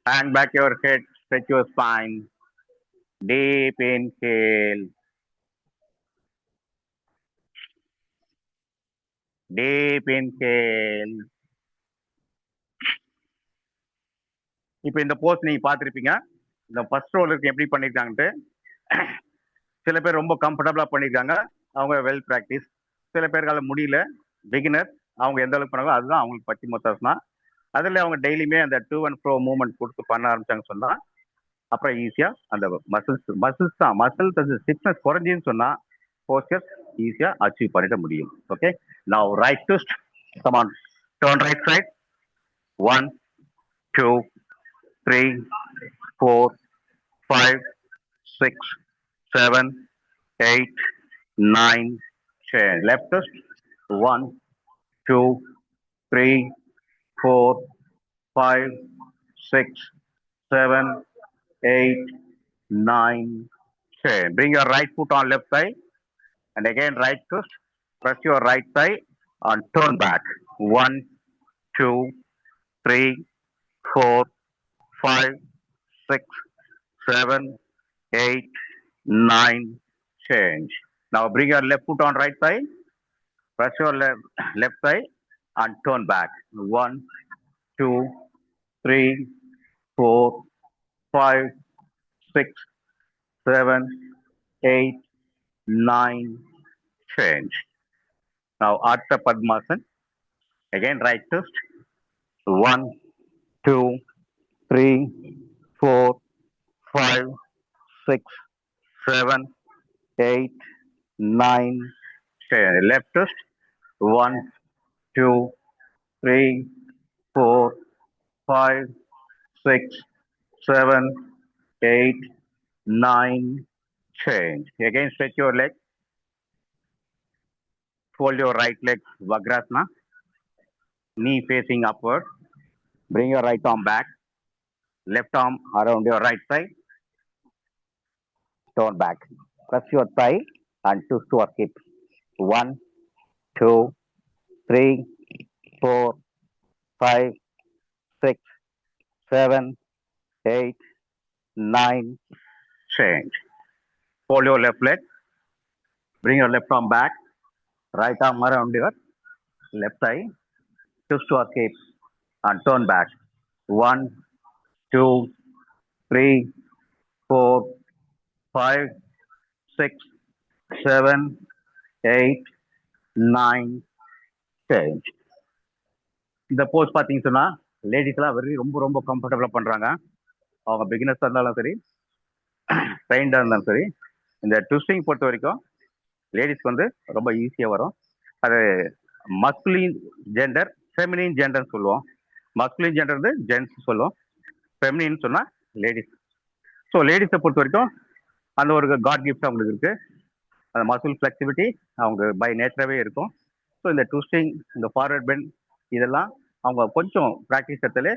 Hang back your head, stretch your spine. Deep inhale. Deep inhale. இப்போ இந்த post நீங்க பார்த்துருப்பீங்க. இந்த first ரோலருக்கு எப்படி பண்ணியிருக்காங்கன்ட்டு. சில பேர் ரொம்ப கம்ஃபர்டபுளா பண்ணியிருக்காங்க. அவங்க வெல் ப்ராக்டிஸ். சில பேருக்கால முடியல, பிகினர். அவங்க எந்த அளவுக்கு பண்ணாங்களோ அதுதான் அவங்களுக்கு பச்சி மொத்தாசனா. அதில் அவங்க டெய்லியுமே அந்த டூ அண்ட் ஃப்ரோ மூவ்மெண்ட் கொடுத்து பண்ண ஆரம்பிச்சாங்க சொன்னா அப்புறம் ஈஸியா அந்த மசில்ஸ் தான் மசில்ஸ் அது ஸ்டிஃப்னஸ் குறைஞ்சின்னு சொன்னா போஸ்டர் ஈஸியா அச்சீவ் பண்ணிட முடியும். Okay, now right twist. Come on, turn right side. 1 2 3 4 5 6 7 8 9 10. Left twist. 1 2 3 4 5 6 7 8 9 10. Bring your right foot on left side and again right twist. Press your right thigh and turn back. 1 2 3 4 5 6 7 8 9 change. Now bring your left foot on right side. Press your left side and turn back. 1 2 3 4 5 6 7 8 9 change. Now Ardha Padmasan. Again right twist. 1 2 3 4 5 6 7 8 9 10. Left twist. 1 2 3 4 5 6 7 8 9 change. Again stretch your leg. Fold your right leg, Vagrasana. Knee facing upward. Bring your right arm back. Left arm around your right side. Turn back. Press your thigh and twist to hip. 1 2 3 4 5 6 7 8 9 change. Fold your left leg. Bring your left arm back. Right arm around your left thigh. Twist to hip and turn back. 1 2 3 4 5 6 7 8 9 change. இந்த போஸ் பார்த்தீங்கன்னு சொன்னா ladies எல்லாம் ரொம்ப ரொம்ப கம்ஃபர்டபுளா பண்றாங்க. அவங்க பிகினர்ஸா இருந்தாலும் சரி, ட்ரெயின்டா இருந்தாலும் சரி. இந்த ட்விஸ்டிங் பொறுத்த வரைக்கும் லேடிஸ்க்கு வந்து ரொம்ப ஈஸியா வரும். அது மஸ்குலின் ஜெண்டர், ஃபெமினின் ஜெண்டர் சொல்லுவோம். மஸ்குலின் ஜெண்டர் வந்து ஜென்ஸ் சொல்லுவோம், ஃபெமினின் சொன்னா லேடிஸ். ஸோ லேடிஸை பொறுத்த வரைக்கும் அந்த ஒரு காட் கிஃப்ட் அவங்களுக்கு இருக்கு. அந்த மசில் ஃபிளெக்சிபிலிட்டி அவங்க பை நேச்சராகவே இருக்கும். ஸோ இந்த ட்விஸ்டிங், இந்த ஃபார்வர்ட் பெண்ட் இதெல்லாம் அவங்க கொஞ்சம் ப்ராக்டிஸ் எடுத்தாலே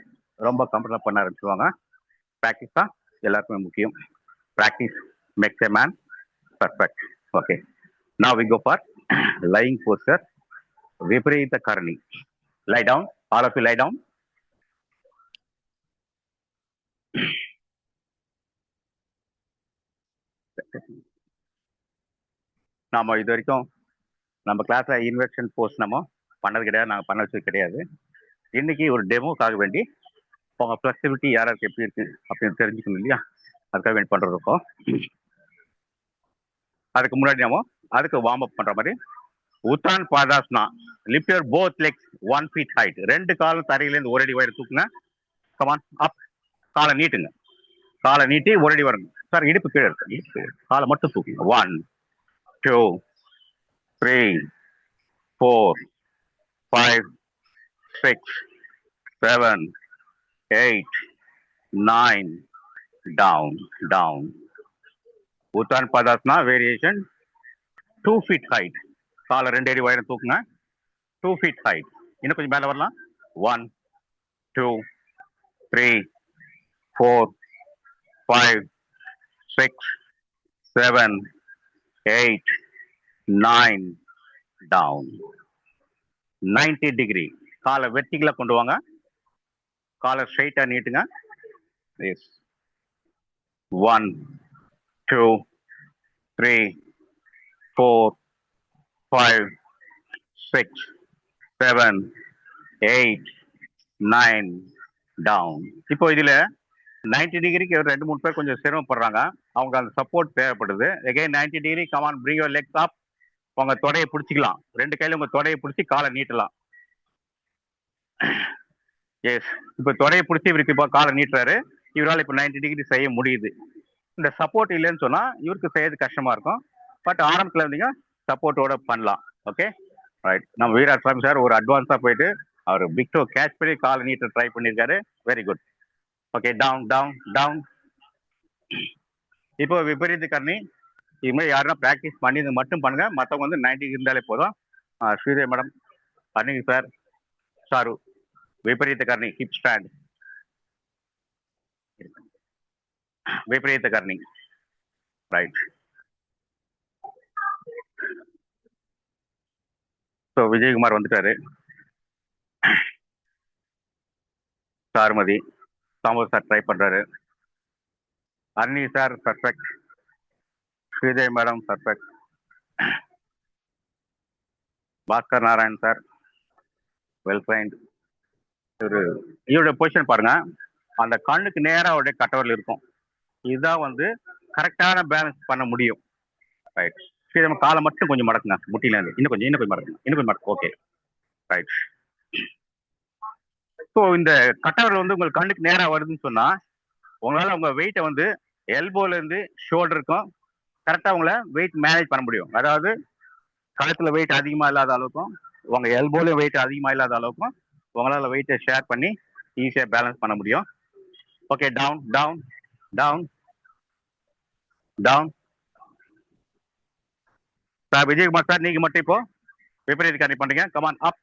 ரொம்ப கம்ஃபர்டபுளாக பண்ண ஆரம்பிச்சுவாங்க. ப்ராக்டிஸ் தான் எல்லாருக்குமே முக்கியம். Practice makes a man perfect. Okay, now we go for lying posture, Viparita Karani. Lie down, all of you lie down. நாம இது வரைக்கும் நம்ம கிளாஸ்ல இன்வெர்ஷன் போஸ் நம்ம பண்ணது கிடையாது, நாங்கள் பண்ண வச்சது கிடையாது. இன்னைக்கு ஒரு டெமோக்காக வேண்டி உங்க ஃபிளெக்சிபிலிட்டி யாராருக்கு எப்படி இருக்கு அப்படின்னு தெரிஞ்சுக்கணும் இல்லையா, அதுக்காக வேண்டி பண்றதுக்கும். அதுக்கு முன்னாடி நம்ம அதுக்கு வார்ம் அப் பண்ற மாதிரி Uttan Padasana, lift your both legs 1 feet height. 2 காலும் தரையிலேருந்து ஒரு அடி உயரம் தூக்குங்க. Come on up. காலை நீட்டுங்க, காலை நீட்டி ஒரு அடி வருங்க சார். இடுப்பு கீழே இருக்கு, இடுப்பு கீழே இருக்கு. காலை மட்டும் தூக்குங்க. 1 2 3 4 5 6 7 8 9 down down. Uttan Padasana variation 2 feet height. காலை 2 அடி உயரம் தூக்குங்க. 2 feet ஹைட். இன்னும் கொஞ்சம் மேல வரலாம். 1 2 3 4 5 6 7 8 9 down. 90 degree. காலை வெர்டிகலா கொண்டு வாங்க. காலை ஸ்ட்ரைட்டா நீட்டுங்க. எஸ். 1 2 3 4 5 6 7 8 9 down. இப்போ இதுல 90 டிகிரிக்கு 2-3 பேர் கொஞ்சம் சிரமப்படுறாங்க, அவங்க அந்த சப்போர்ட் தேவைப்படுது. again 90 degree. Come on bring your legs up. உங்க தொடையை பிடிச்சிக்கலாம், 2 கையில உங்க தொடையை பிடிச்சி காலை நீட்டலாம். எஸ். இப்போ தொடையை பிடிச்சி இவருக்கு இப்போ காலை நீட்டுறாரு. இவரால் இப்போ 90 டிகிரி செய்ய முடியுது. இந்த சப்போர்ட் இல்லைன்னு சொன்னா இவருக்கு செய்யறது கஷ்டமா இருக்கும். பட் ஆரம்பத்துல இருந்தீங்க சப்போர்ட்டோட பண்ணலாம். Okay right. நம்ம வீராட் சாமி சார் ஒரு அட்வான்ஸா போயிட்டு அவர் பிக் டோ கேட்ச் பண்ணி காலை நீட்ட ட்ரை பண்ணியிருக்காரு. Very good. Okay down down down. இப்போ விபரீத கர்ணி இதுமாதிரி யாருன்னா ப்ராக்டிஸ் பண்ணி மட்டும் பண்ணுங்க, மற்றவங்க வந்து 90 இருந்தாலே போதும். ஸ்ரீதேவி மேடம் பண்ணுங்க சார். சாரு விபரீத கர்ணி ஹிப் ஸ்டாண்ட். விபரீத கர்ணி ரைட். ஸோ விஜயகுமார் வந்துட்டாரு. சாருமதி சாம்பர் சார் ட்ரை பண்றாரு. Anni sir perfect. Sridevi madam perfect. Bhaskar Narayan sir well trained. இவருடைய பொசிஷன் பாருங்க, அந்த கண்ணுக்கு நேராக அவருடைய கட்டவரில் இருக்கும். இதுதான் வந்து கரெக்டான பேலன்ஸ் பண்ண முடியும். ரைட். சரி, நம்ம காலை மட்டும் கொஞ்சம் மடக்குங்க, முட்டில இருந்து இன்னும் கொஞ்சம் மடக்குங்க, இன்னும் கொஞ்சம் மடக்கு. Okay right. ஸோ இந்த கட்டவரில் வந்து உங்களுக்கு கண்ணுக்கு நேராக வருதுன்னு சொன்னா உங்களால உங்க வெயிட்டை வந்து எல்போல இருந்து ஷோல்டருக்கும் கரெக்டா உங்களை வெயிட் மேனேஜ் பண்ண முடியும். அதாவது கழுத்துல வெயிட் அதிகமா இல்லாத அளவுக்கும் உங்க எல்போல வெயிட் அதிகமா இல்லாத அளவுக்கும் உங்களால வெயிட்டை ஷேர் பண்ணி ஈஸியா பேலன்ஸ் பண்ண முடியும். Okay down down down down. Sir Vijayakumar sir நீங்க மட்டும் இப்போ விபரீத கர்ணி பண்றீங்க. Come on up.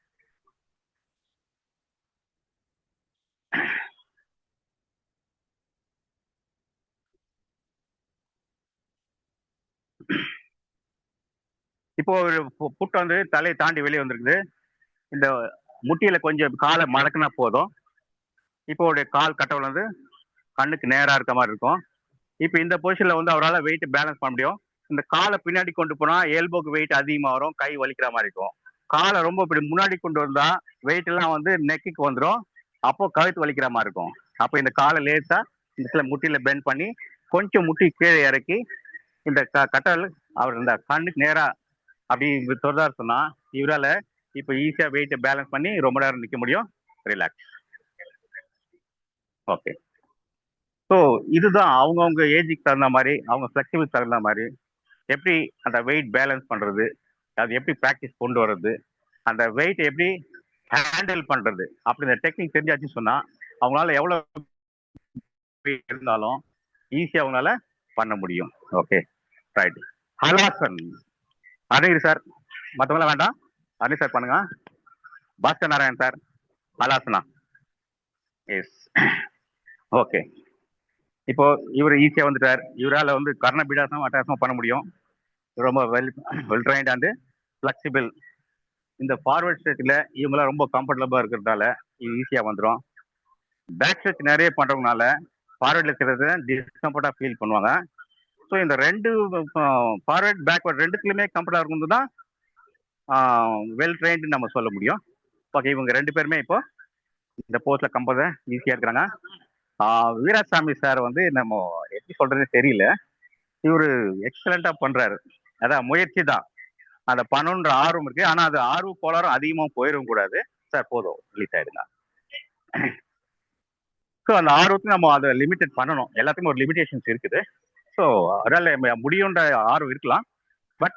இப்போ ஒரு புட்டு வந்து தலையை தாண்டி வெளியே வந்திருக்குது. இந்த முட்டியில கொஞ்சம் காலை மடக்குனா போதும். இப்போ ஒரு கால் கட்டவல் வந்து கண்ணுக்கு நேரா இருக்க மாதிரி இருக்கும். இப்போ இந்த பொசிஷன்ல வந்து அவரால் வெயிட் பேலன்ஸ் பண்ண முடியும். இந்த காலை பின்னாடி கொண்டு போனா எல்போக்கு வெயிட் அதிகமா வரும், கை வலிக்கிற மாதிரி இருக்கும். காலை ரொம்ப இப்படி முன்னாடி கொண்டு வந்தா வெயிட் எல்லாம் வந்து நெக்குக்கு வந்துடும், அப்போ கழுத்து வலிக்கிற மாதிரி இருக்கும். அப்போ இந்த காலை லேசா இந்த முட்டியில பெண்ட் பண்ணி கொஞ்சம் முட்டி கீழே இறக்கி இந்த கட்டல் அவர் இந்த கண்ணுக்கு நேரா அப்படி தொடர்ந்தார் சொன்னா இவரால் இப்போ ஈஸியா வெயிட்டை பேலன்ஸ் பண்ணி ரொம்ப நேரம் நிற்க முடியும். ரிலாக்ஸ். ஓகே. ஸோ இதுதான் அவங்கவுங்க ஏஜுக்கு தகுந்த மாதிரி, அவங்க ஃப்ளெக்சிபிள் தகுந்த மாதிரி எப்படி அந்த வெயிட் பேலன்ஸ் பண்றது, அது எப்படி ப்ராக்டிஸ் கொண்டு வர்றது, அந்த வெயிட் எப்படி ஹேண்டில் பண்றது, அப்படி இந்த டெக்னிக் தெரிஞ்சாச்சுன்னு சொன்னா அவங்களால எவ்வளவு இருந்தாலும் ஈஸியா அவங்களால பண்ண முடியும். Okay right. Halasan Arunagiri sir, மற்றவங்களாம் வேண்டாம், அருணி சார் பண்ணுங்க. Bhaskar Narayan sir Halasana. Yes. Okay. இப்போ இவர் ஈஸியா வந்துட்டார். இவரால் வந்து கர்ண பீடாசனம் அட்டாசனம் பண்ண முடியும். ரொம்ப வெல் ட்ரைன்ட் அண்ட் ஃபிளெக்சிபிள். இந்த ஃபார்வர்ட் ஸ்ட்ரெச்சில் இவங்களாம் ரொம்ப கம்ஃபர்டபுளாக இருக்கிறதால இது ஈஸியாக வந்துடும். பேக் ஸ்ட்ரெச் நிறைய பண்ணுறவங்கனால ஃபார்வர்டில் இருக்கிறது டிஸ்கம்ஃபர்ட்டாக ஃபீல் பண்ணுவாங்க. ஸோ இந்த ரெண்டு ஃபார்வர்ட் பேக்வர்ட் ரெண்டுத்துலையுமே கம்ஃபர்டாக இருக்கும் தான் வெல் ட்ரைன்டு நம்ம சொல்ல முடியும். ஓகே, இவங்க 2 பேருமே இப்போ இந்த போஸ்ட்ல கம்போஸ ஈஸியா இருக்கிறாங்க. வீராசாமி சார் வந்து நம்ம எப்படி சொல்றதுன்னு தெரியல. இவரு எக்ஸலண்டா பண்றாரு. அதான் முயற்சி தான். அந்த பண்ணணுன்ற ஆர்வம் இருக்கு. ஆனா அது ஆர்வ கோளாறும் அதிகமா போயிடவும் கூடாது. சார் போதும் ரிலீஸ் ஆயிடுங்க. ஸோ அந்த ஆர்வத்தை நம்ம அதை லிமிட்டட் பண்ணணும். எல்லாத்துக்கும் ஒரு லிமிடேஷன்ஸ் இருக்குது. ஸோ அதனால முடியுன்ற ஆர்வம் இருக்கலாம். பட்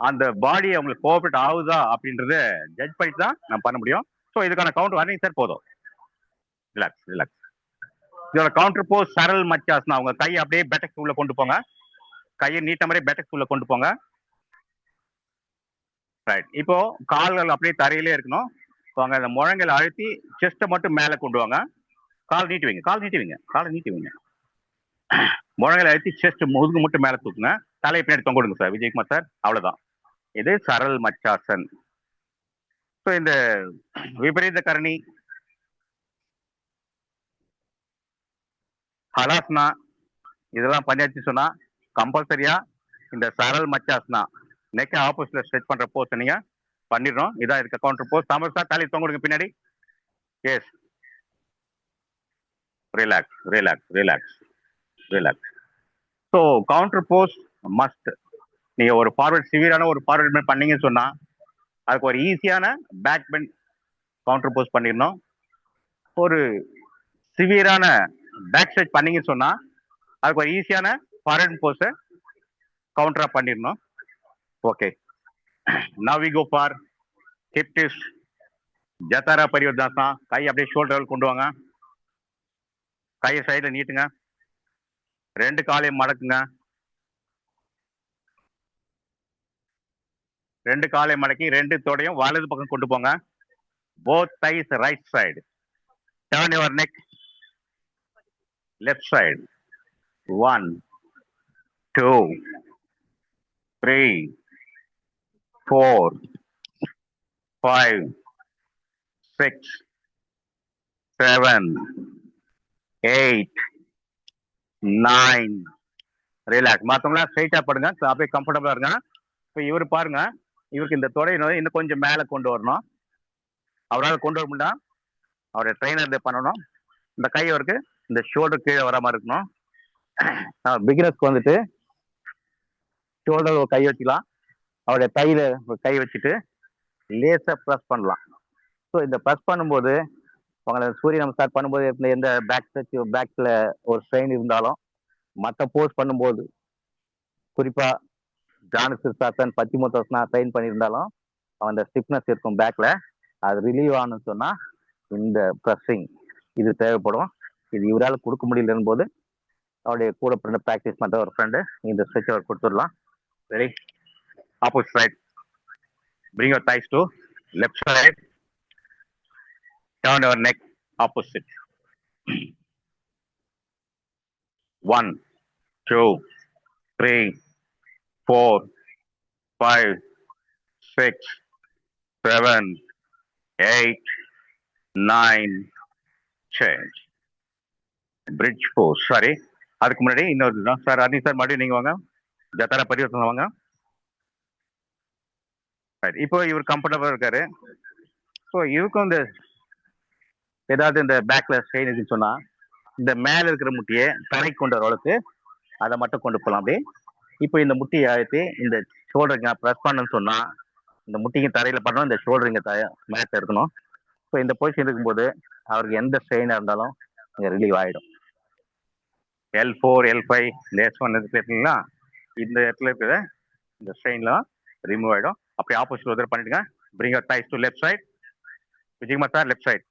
அந்த பாடி அவங்களுக்கு கோஆப்ரேட் ஆகுதா அப்படின்றத ஜட்ஜ் பண்ணிட்டு தான் நம்ம பண்ண முடியும். ஸோ இதுக்கான கவுண்டர் வரீங்க சார், போதும். Relax relax. இதோட கவுண்டர் போஸ் சரல் மச்சாஸ்னா, அவங்க கையை அப்படியே பெட்டக்ஸ் உள்ள கொண்டு போங்க. கையை நீட்ட மாதிரி பெட்டக்ஸ் உள்ள கொண்டு போங்க. ரைட். இப்போ கால்கள் அப்படியே தரையிலே இருக்கணும். அவங்க அந்த முழங்களை அழுத்தி செஸ்ட்டை மட்டும் மேலே கொண்டு வாங்க. கால் நீட்டுவீங்க, கால் நீட்டுவீங்க, காலை நீட்டுவீங்க. முழங்களை அழுத்தி செஸ்ட் முதுகு மட்டும் மேலே தூக்குங்க. தலையை பின்னாடி தொங்க விடுங்க சார், விஜயகுமார் சார். அவ்வளவுதான். இது சரல் மச்சாசன். ஸோ இந்த விபரீத கரணி, ஹலாஸ்னா இதெல்லாம் பண்ணியாச்சு சொன்னா கம்பல்சரியா இந்த சரல் மச்சாஸ்னா நெக் ஆப்போசிட்ல ஸ்ட்ரெச் பண்ற போஸ் நீங்க பண்ணிடணும். இதான் இருக்க கவுண்டர் போஸ். தாமஸ் சார் தலை தொங்குடுங்க பின்னாடி. Yes, relax relax relax relax. So counter pose must. நீங்க ஒரு ஃபார்வர்ட் சிவியரான ஒரு ஃபார்வர்ட் பெண்ட் பண்ணீங்கன்னு சொன்னா அதுக்கு ஒரு ஈஸியான பேக் பெண்ட் கவுண்டர் போஸ் பண்ணிடணும். ஒரு சிவியரான பேக் ஸ்ட்ரெச் பண்ணீங்கன்னு சொன்னா அதுக்கு ஒரு ஈஸியான ஃபார்வர்ட் போஸை கவுண்டரா பண்ணிடணும். Okay, now we go for hip twist, Jathara Parivartana. கை அப்படியே ஷோல்டர் கொண்டு வாங்க. கையை சைடில் நீட்டுங்க. 2 காலையும் மடக்குங்க. 2 காலை மடக்கி 2 தொடையும் வலது பக்கம் கொண்டு போங்க. Both thighs right side. Turn your neck left side. 1 2 3 4 5 6 7 8 9. Relax. மற்றவங்களாம் ஸ்ட்ரைட்டா படுங்க. அப்படியே கம்ஃபர்டபுளா இருங்க. இப்போ இவர் பாருங்க, இவருக்கு இந்த தொடை இன்னும் கொஞ்சம் மேலே கொண்டு வரணும். அவரால் கொண்டு வர முடியா, அவருடைய ட்ரைனர் இதை பண்ணணும். இந்த கை அவருக்கு இந்த ஷோல்டர் கீழே வர மாதிரி இருக்கணும். பிகினர்ஸ்க்கு வந்துட்டு ஷோல்டர் ஒரு கை வச்சுக்கலாம். அவருடைய கையில ஒரு கை வச்சுட்டு லேசா ப்ரெஸ் பண்ணலாம். ஸோ இந்த ப்ரெஸ் பண்ணும்போது உங்களை சூரிய நமஸ்கார் பண்ணும்போது எந்த பேக் ஸ்ட்ரெச் பேக்ல ஒரு ஸ்ட்ரெயின் இருந்தாலும் மற்ற போஸ் பண்ணும்போது குறிப்பா ஜானசிர்சாசன் பச்சிமோத்தாசனா ட்ரெயின் பண்ணியிருந்தாலும் அந்த ஸ்டிப்னஸ் இருக்கும் பேக்ல, அது ரிலீவ் ஆகணும்னு சொன்னா இந்த ப்ரெஸ்ஸிங் இது தேவைப்படும். இது இவரால் கொடுக்க முடியலன்னு போது அவருடைய கூட ஃப்ரெண்டு ப்ராக்டிஸ் பண்ற ஒரு ஃப்ரெண்டு இந்த ஸ்ட்ரெச் அவர் கொடுத்துடலாம். Ready? Opposite side. Bring your thighs to left side. Turn your neck opposite. 1 2 3 4 5 6 7 8 9. Change. Bridge pose. Sorry. அதுக்கு முன்னாடி இன்னொரு தான் சார். அனி சார் மறுபடியும் நீங்க வாங்க. ஜத்தாரா பரிவர்த்தனை வாங்க. இப்போ இவர் கம்ஃபர்டபுளா இருக்காரு. ஸோ இவருக்கும் இந்த ஏதாவது இந்த பேக்ல ஸ்ட்ரெயின் இருக்குன்னு சொன்னா இந்த மேல இருக்கிற முட்டியை தரை கொண்டு வர அளவுக்கு அதை மட்டும் கொண்டு போகலாம். அப்படியே இப்போ இந்த முட்டியை அழுத்தி இந்த ஷோல்டருங்க ப்ரெஸ் பண்ணணும்னு சொன்னா இந்த முட்டிங்க தரையில பண்ணணும், இந்த ஷோல்டருங்க மேட்ல இருக்கணும். ஸோ இந்த பொசிஷன் இருக்கும்போது அவருக்கு எந்த ஸ்ட்ரெயினா இருந்தாலும் இங்கே ரிலீவ் ஆகிடும். L4 L5 இந்த S1 இருக்குங்களா, இந்த இடத்துல இருக்கிற இந்த ஸ்ட்ரெயின்லாம் ரிமூவ் ஆகிடும். அப்படியே ஆப்போசிட் ஒரு பண்ணிட்டுங்க. Bring your thighs to left side. Vijayakumar sir left side.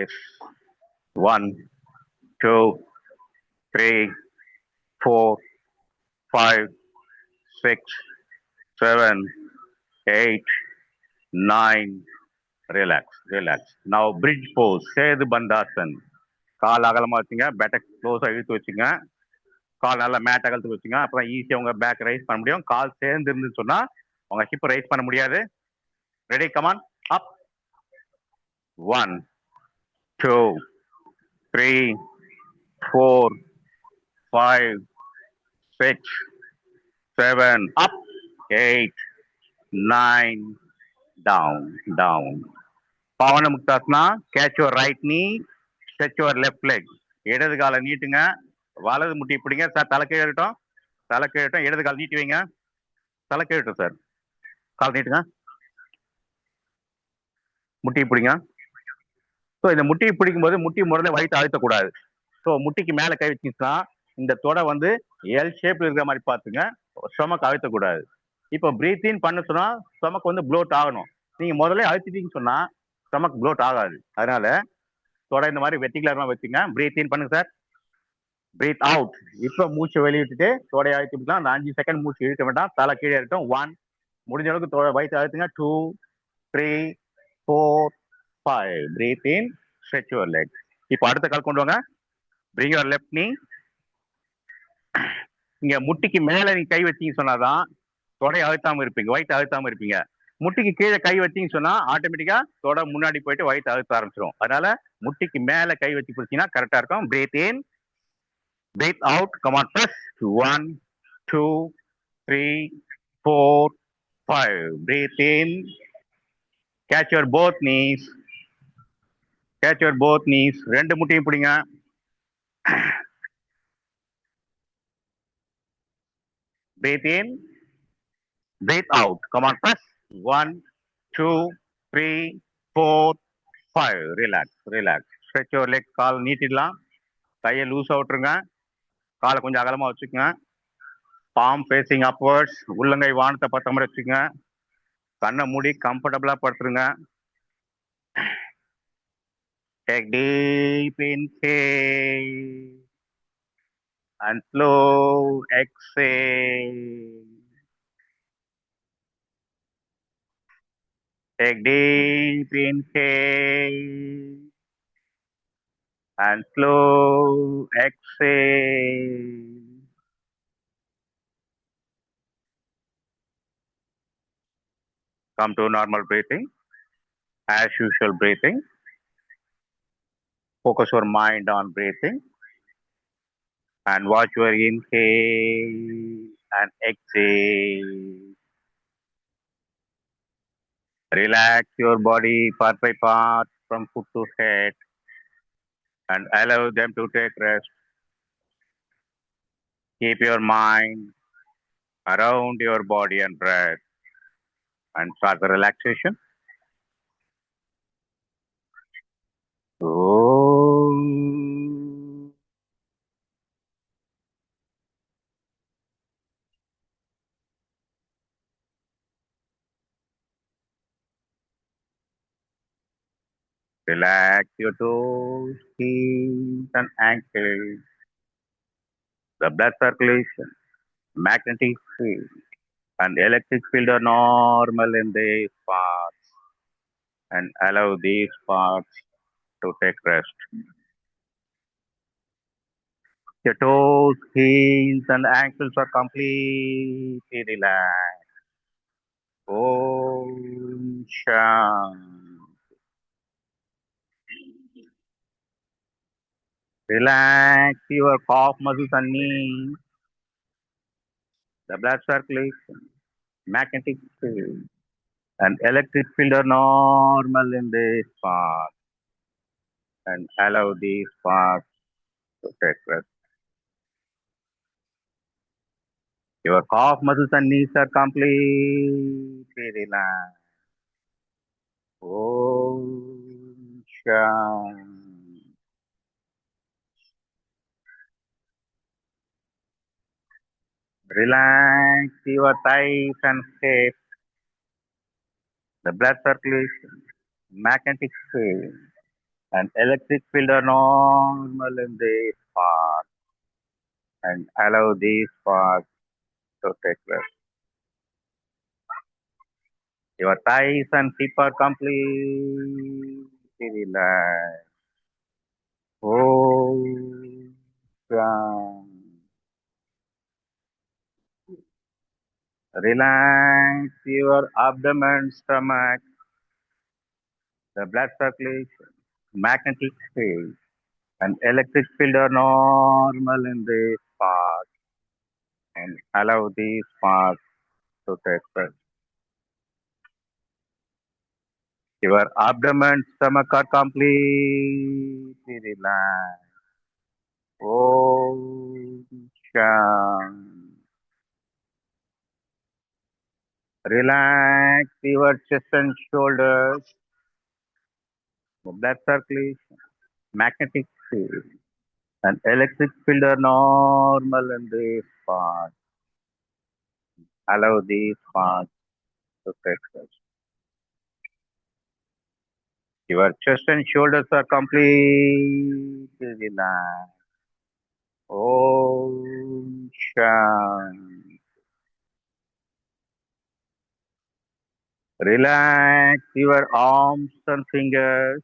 Yes. 1 2 3 4 5 6 7 8 9. Relax relax. Now bridge pose, Setu Bandhasan. கால் அகலமா வச்சுங்க, பேட்டக் க்ளோஸா இழுத்து வச்சுங்க. கால் நல்லா மேட் அகலத்துக்கு வச்சுங்க. அப்புறம் ஈஸியா உங்க பேக் ரைஸ் பண்ண முடியும். கால் சேர்ந்து இருந்துன்னு சொன்னா உங்க ஹிப் ரைஸ் பண்ண முடியாது. Ready? Come on up. 1 2 3 4 5 6 7 up 8 9 down down. Pavana Muktasana catch your right knee, stretch your left leg. இடது காலை நீட்டுங்க, வலது முட்டி பிடிங்க. சார் தலை கீழே இருக்கட்டும், தலை கீழே இருக்கட்டும். இடது கால் நீட்டி வைங்க, தலை கீழே இருக்கட்டும் சார். கால் நீட்டுங்க, முட்டியை பிடிங்க. ஸோ இந்த முட்டியை பிடிக்கும்போது முட்டி முறையில வயிற்று அழுத்தக்கூடாது. ஸோ முட்டிக்கு மேலே கை வச்சுச்சுன்னா இந்த தொடை வந்து எல் ஷேப்ல இருக்கிற மாதிரி பார்த்துங்க, ஸ்டொமக் அழுத்தக்கூடாது. இப்போ பிரீத் இன் பண்ண சொன்னா ஸ்டொமக் வந்து ப்ளோட் ஆகணும். நீங்க முதல்ல அழுத்திட்டீங்கன்னு சொன்னா ஸ்டொமக் ப்ளோட் ஆகாது. அதனால தொடை இந்த மாதிரி வெட்டிகுலரா வச்சுங்க. பிரீத் இன் பண்ணுங்க சார், பிரீத் அவுட். இப்போ மூச்சை வெளியிட்டுட்டு தொடையை அழுத்திக்கலாம். அந்த 5 செகண்ட் மூச்சு இழுக்க வேண்டாம், தலை கீழே இருக்கட்டும். 1, முடிஞ்ச அளவுக்கு வயிற்று அழுத்துங்க. 2, 3, 4, 5. Breathe in, stretch your leg. இப்போ அடுத்த கால் கொண்டு வாங்க. பிரிங் யுவர் லெஃப்ட் நீ. இங்க முட்டிக்கு மேல நீங்க கை வச்சீங்க சொன்னாதான் தொடை அழுத்தாம இருப்பீங்க, வயிற்று அழுத்தாம இருப்பீங்க. முட்டிக்கு கீழே கை வச்சீங்கன்னு சொன்னா ஆட்டோமேட்டிக்கா தொடை முன்னாடி போயிட்டு வயிற்று அழுத்த ஆரம்பிச்சிடும். அதனால முட்டிக்கு மேல கை வச்சு பிடிச்சீங்கன்னா கரெக்டா இருக்கும். Breathe in, breathe out. Come on, press. 1, 2, 3, 4, 5. Breathe in, catch your both knees, catch your both knees. ரெண்டு முட்டையும் பிடிங்க. Breathe in, breathe out. Come on, press. 1, 2, 3, 4, 5. Relax, relax. Stretch your leg. கால் நீட்டிடலாம். கையை லூஸ் விட்டுருங்க. காலை கொஞ்சம் அகலமா வச்சுக்கோங்க. Palm facing upwards. உள்ளங்கை வானத்தை பார்த்த மாதிரி வச்சுக்கோங்க. கண்ணை மூடி கம்ஃபர்டபுளா படுத்துருங்க. Take deep inhale and slow exhale. Take deep inhale and slow exhale. Come to normal breathing. As usual breathing. Focus your mind on breathing and watch your inhale and exhale. Relax your body part by part from foot to head and allow them to take rest. Keep your mind around your body and breath and start the relaxation. Om. Relax your toes, heels, and ankles. The blood circulation, magnetic field, and electric field are normal in these parts and allow these parts to take rest. Your toes, heels, and ankles are completely relaxed. Om Shanti. Relax your calf muscles and knees. The blood circulation, magnetic field, and electric field are normal in this part and allow these parts to take rest. Your calf muscles and knees are completely relaxed. Om Shanti. Relax your thighs and hips. The blood circulation, magnetic field, and electric field are normal in this part and allow these parts to take rest. Your thighs and hip are completely relaxed. Om Shanti. Relax your abdomen, stomach, the blood circulation, magnetic field, and electric field are normal in this part and allow these parts to take rest. Your abdomen, stomach are completely relaxed. Om Shanti. Relax your chest and shoulders, the blood circulation, magnetic field, and electric field are normal in this part. Allow these parts to flex. Your chest and shoulders are completely relaxed. Om Shanti. Relax your arms and fingers,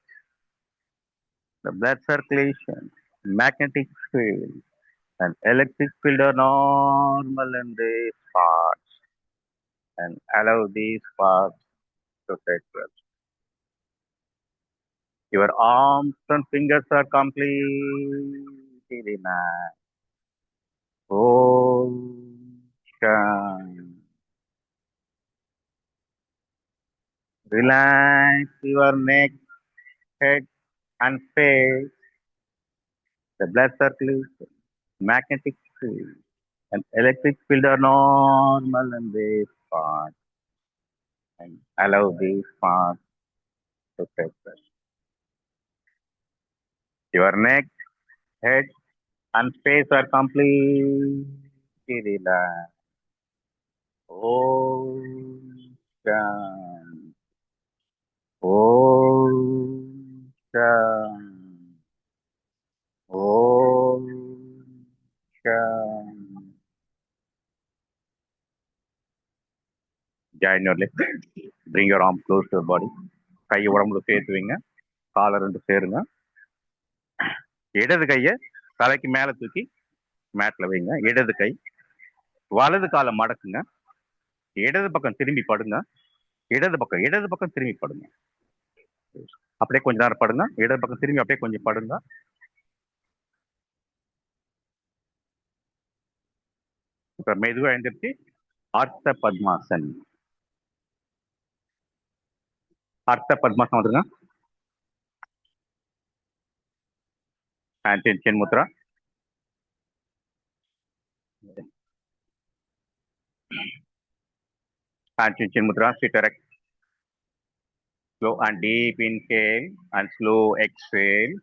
the blood circulation, magnetic field, and electric field are normal in these parts and allow these parts to take rest. Your arms and fingers are completely relaxed. Om Shanti. Relax your neck, head, and face, the blood circulation, magnetic field, and electric field are normal in this part and allow these parts to take rest. Your neck, head, and face are completely relaxed. Om Shanti. Om Shanti. Om Shanti. Join your left. Bring your arm close to your body. கையை உடம்புல சேர்த்து வைங்க. காலை ரெண்டு சேருங்க. இடது கையை தலைக்கு மேல தூக்கி மேட்ல வைங்க. இடது கை. வலது காலை மடக்குங்க. இடது பக்கம் திரும்பி படுங்க. இடது பக்கம் திரும்பி படுங்க. அப்படியே கொஞ்ச நேரம் படுங்க. இடது பக்கம் திரும்பி அப்படியே கொஞ்சம் படுங்க. இப்ப மெதுவா எழுந்திருச்சு அர்த்த பத்மாசன். அர்த்த பத்மாசனம் வந்துருங்க. chin mudra. Chin mudra. Sit erect. Slow and deep inhale and slow exhale.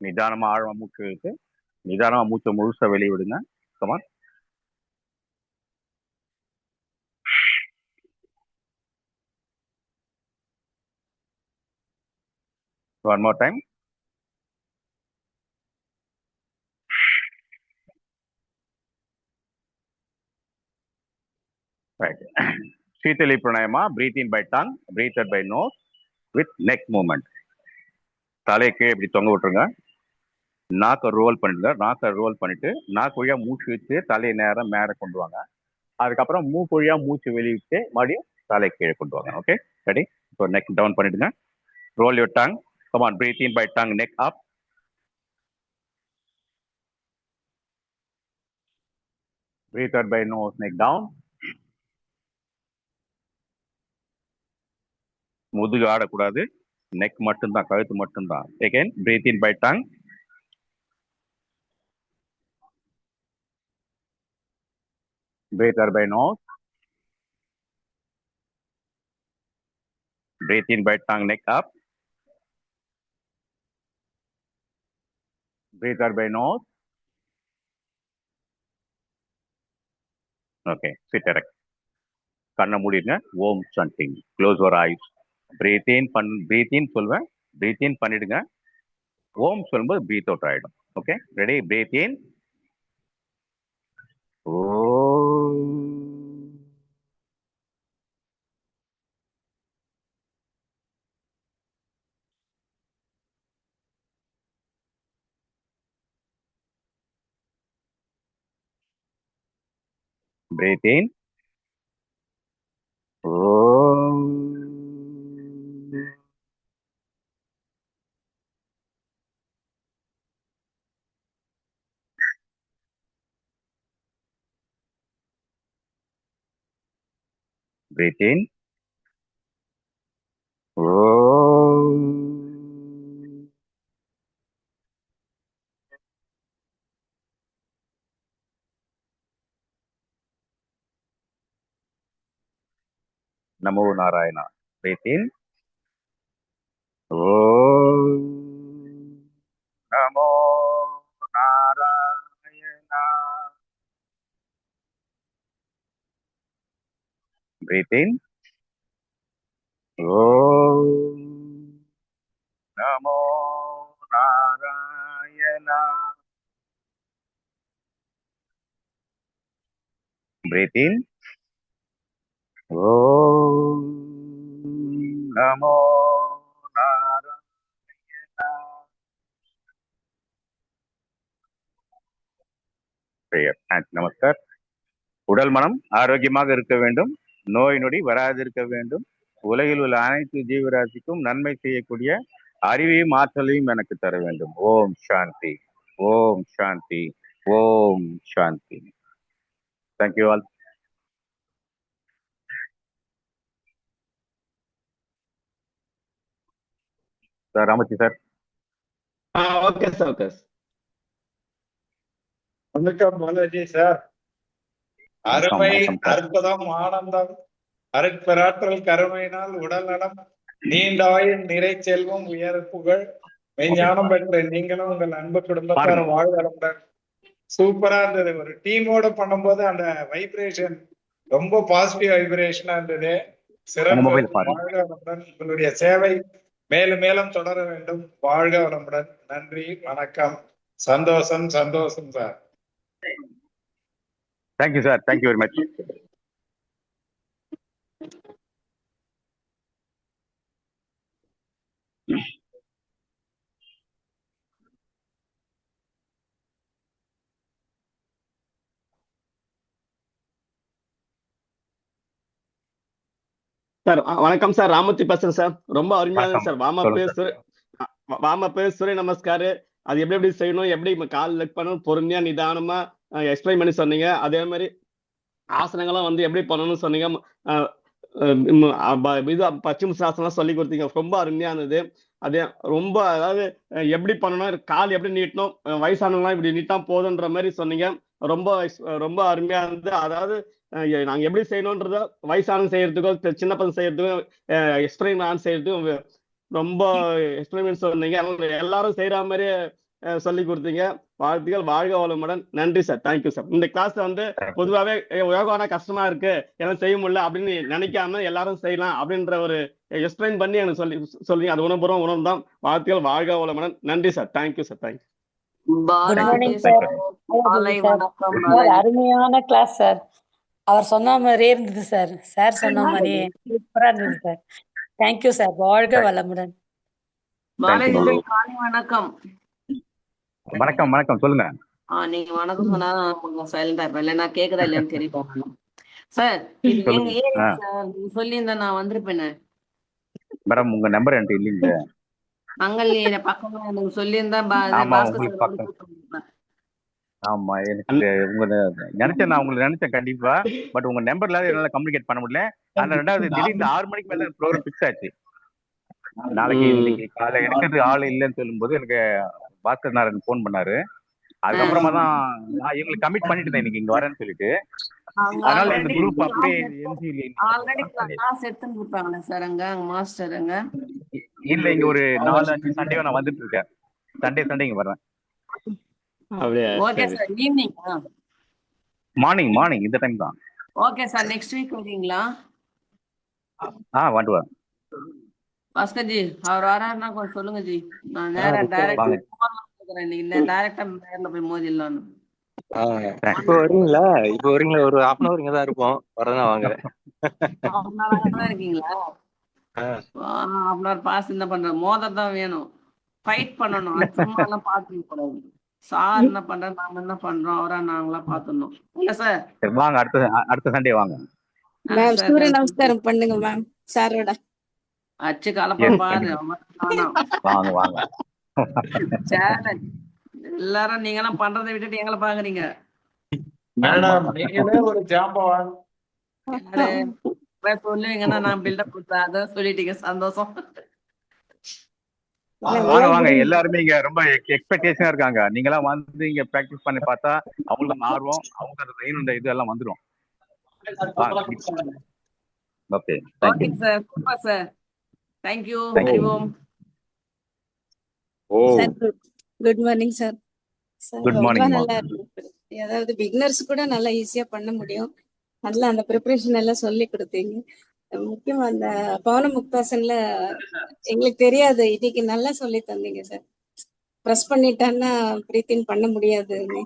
நிதானமா ஆழமா மூச்சு இழுத்து நிதானமா மூச்சை முழுசா வெளியே விடுங்க. Come on. One more time. Right. Shitali pranayama. Breathe in by tongue. Breathe out by nose with neck movement. தலையை கீழே இப்படி தொங்க விட்டுருங்க. நாக்கை ரோல் பண்ணிடுங்க. நாக்கை ரோல் பண்ணிட்டு நாக்கு வழியா மூச்சு விட்டு தலையை நேரம் மேலே கொண்டு வாங்க. அதுக்கப்புறம் மூக்கு வழியா மூச்சு வெளியிட்டு மறுபடியும் தலை கீழே கொண்டு வாங்க. Okay, ready? இப்போ நெக் டவுன் பண்ணிடுங்க. Roll your tongue. Come on, breathe in by tongue, neck up. Breathe out by nose, neck down. முதுகு ஆடக்கூடாது, நெக் மட்டும்தான், கழுத்து மட்டும்தான். Again breathe in by tongue. Breathe out by nose. Breathe in by tongue, neck up. Breathe out by nose. Okay, sit erect. கண்ணை மூடிடுங்க. ஓம் சாந்தி. Close your eyes. Breathe in சொல்வேன், பிரீத் இன் பண்ணிடுங்க. ஓம் சொல்லும்போது பிரீத் அவுட் ஆயிடும். Okay, ready? Breathe in. Breathe in. Breathe in. Om. Namo Narayana. Breathe in. Om. Namo Narayana. Breathe in. Om. Namo Narayana. Breathe in. Om Namo Narayana. Prayer. நமஸ்கார். உடல் மனம் ஆரோக்கியமாக இருக்க வேண்டும், நோய் நொடி வராதிருக்க வேண்டும், உலகில் உள்ள அனைத்து ஜீவராசிக்கும் நன்மை செய்யக்கூடிய அறிவையும் ஆற்றலையும் எனக்கு தர வேண்டும். ஓம் சாந்தி, ஓம் சாந்தி, ஓம் சாந்தி. Thank you all. சார் ராமச்சி சார். Okay sir, okay. வணக்கம் பாலாஜி சார். அருமை, அற்புதம், ஆனந்தம், அருட்பெராற்றல் கருமையினால் உடல் நலம், நீண்ட ஆயுள், நிறை செல்வம், உயர் புகழ், மெய்ஞானம் பெற்ற நீங்களும் உங்கள் அன்பு குடும்பத்தார் வாழ்வளமுடன். சூப்பரா இருந்தது. ஒரு டீமோட பண்ணும்போது அந்த வைப்ரேஷன் ரொம்ப பாசிட்டிவ் வைப்ரேஷனா இருந்தது. சிறப்பு. வாழ்க வளமுடன். உங்களுடைய சேவை மேலும் மேலும் தொடர வேண்டும். வாழ்க வளமுடன். நன்றி, வணக்கம். சந்தோஷம், சந்தோஷம் sir. Thank you sir, thank you very much. Sir வணக்கம் சார், ராமூர்த்தி பேசுறேன் சார். ரொம்ப அருமையான சார். வாம சூரிய நமஸ்காரு அது எப்படி எப்படி செய்யணும், எப்படி கால் லெக் பண்ணணும், பொறுமையா நிதானமா எக்ஸ்பிளைன் பண்ணி சொன்னீங்க. அதே மாதிரி ஆசனங்கள்லாம் வந்து எப்படி பண்ணணும்னு சொன்னீங்க. இது பச்சிம சாசனம் சொல்லி கொடுத்தீங்க. ரொம்ப அருமையா இருந்தது. அதே ரொம்ப, அதாவது எப்படி பண்ணணும், கால் எப்படி நீட்டணும், வயசானவங்களாம் இப்படி நீட்டா போதுன்ற மாதிரி சொன்னீங்க. ரொம்ப ரொம்ப அருமையா இருந்தது. அதாவது நாங்க எப்படி செய்யணும்ன்றத வயசானவங்க செய்யறதுக்கோ சின்ன பசங்க செய்யறதுக்கோ எக்ஸ்பிளைன் செய்யறதுக்கும் ரொம்ப எக்ஸ்பிளைன் சொன்னீங்க. எல்லாரும் செய்யற மாதிரி சொல்லி கொடுத்தீங்க. வாழ்த்துக்கள். வாழ்க வளமுடன். நன்றி சார். Thank you sir. இந்த கிளாஸ்ல வந்து பொதுவாகவே யோகானா கஷ்டமா இருக்கு, எல்லாம் செய்ய முடியல அப்படின்னு நினைக்காம எல்லாரும் செய்யலாம் அப்படின்ற ஒரு எக்ஸ்பிளைன் பண்ணி எனக்கு சொல்றீங்க. அது உணர்வுபூர்வம் உணர்ந்தான். வாழ்த்துக்கள். வாழ்க வளமுடன். நன்றி சார். Thank you sir. தேங்க்யூ. அருமையான கிளாஸ் சார். அவர் சொன்ன மாதிரியே இருந்தது சார். சார் சொன்ன மாதிரியே சூப்பரா இருந்தது சார். Thank you sir. வாழ்க வளமுடன். வணக்கம். வணக்கம் வணக்கம், சொல்லுங்க. நீங்க வணக்கம் சொன்னா சைலண்டா இருப்பேன். இல்ல நான் கேக்குதா இல்லையான்னு தெரியல சார். எங்க ஏரியா சார், நீங்க சொல்லியிருந்தா நான் வந்திருப்பேன். மேடம் உங்க நம்பர் என்கிட்ட இல்லைங்க. அங்கல் ஏரியா பக்கமா எனக்கு சொல்லியிருந்தா ஆமா, எனக்கு உங்க நினைச்சேன், நான் உங்களுக்கு நினைச்சேன் கண்டிப்பா. பட் உங்க நம்பர்ல என்னால கம்யூனிகேட் பண்ண முடியல. ஆனா ரெண்டாவது திடீர்னு 6 மணிக்கு மேல ப்ரோக்ராம் பிக்ஸ் ஆச்சு. நாளைக்கு இன்னைக்கு காலை எடுக்கிறது ஆள் இல்லைன்னு சொல்லும்போது எனக்கு பாஸ்கர் நாராயணன் போன் பண்ணாரு. அதுக்கப்புறமா தான் நான் இவங்களுக்கு கமிட் பண்ணிட்டு இருந்தேன் இன்னைக்கு இங்க வரேன்னு சொல்லிட்டு. அதனால இந்த குரூப் அப்படியே இல்ல, இங்க ஒரு 4-5 சண்டே நான் வந்துட்டு இருக்கேன். சண்டே இங்க வரேன். மார்னிங் இந்த டைம் தான். Okay sir. நெக்ஸ்ட் வீக் வரீங்களா? வந்துடுவேன். பாஸ்கர் ஜி அவர் வராருன்னா கொஞ்சம் சொல்லுங்க ஜி. நான் நேரம் டைரக்டா நேர்ல போய் மோதிடலான்னு. இப்ப வரீங்களா? ஒரு 1/2 hour இங்கதான் இருப்போம். வரதான் வாங்க. இருக்கீங்களா? 1/2 hour பாஸ் என்ன பண்ற, மோததான் வேணும், ஃபைட் பண்ணணும். சும்மா எல்லாம் பாத்துக்க கூடாது. சார் என்ன பண்றாரு, நாம என்ன பண்றோம், அவரா நாங்களா பாத்துடணும். இல்ல சார்? வாங்க, அடுத்த சண்டே வாங்க. சூரிய நமஸ்காரம் பண்ணுங்க மேம் சாரோட. அச்சு கலப்பா பாரு. வாங்க. எல்லாரும் நீங்க எல்லாம் பண்றதை விட்டுட்டு எங்களை பாக்குறீங்க. மேடம் நீங்களே ஒரு ஜாம்பவான். சொல்லுவீங்கன்னா நான் பில்டப் கொடுத்தேன், அதான் சொல்லிட்டீங்க, சந்தோஷம். வாங்க வாங்க, எல்லாருமே இங்க ரொம்ப எக்ஸ்பெக்டேஷனா இருக்காங்க. நீங்க எல்லாம் வந்து இங்க பிராக்டிஸ் பண்ணி பார்த்தா அவங்களுக்கு ஆர்வம், அவங்க அதை செய்யணும், இந்த இது எல்லாம் வந்துடும். Okay, okay sir, super sir, thank you. Thank you. Hari Om. Sir good morning sir. Sir Good ரொம்ப morning, நல்லா இருக்கு. அதாவது பிகினர்ஸ் கூட நல்லா ஈஸியா பண்ண முடியும். நல்லா அந்த ப்ரிப்பரேஷன் எல்லாம் சொல்லி கொடுத்தீங்க. முக்கியமா அந்த பவன முக்தாசன்ல எங்களுக்கு தெரியாது, இன்னைக்கு நல்லா சொல்லி தந்தீங்க சார். ப்ரெஸ் பண்ணிட்டான்னா பிரீத்திங் பண்ண முடியாதுன்னு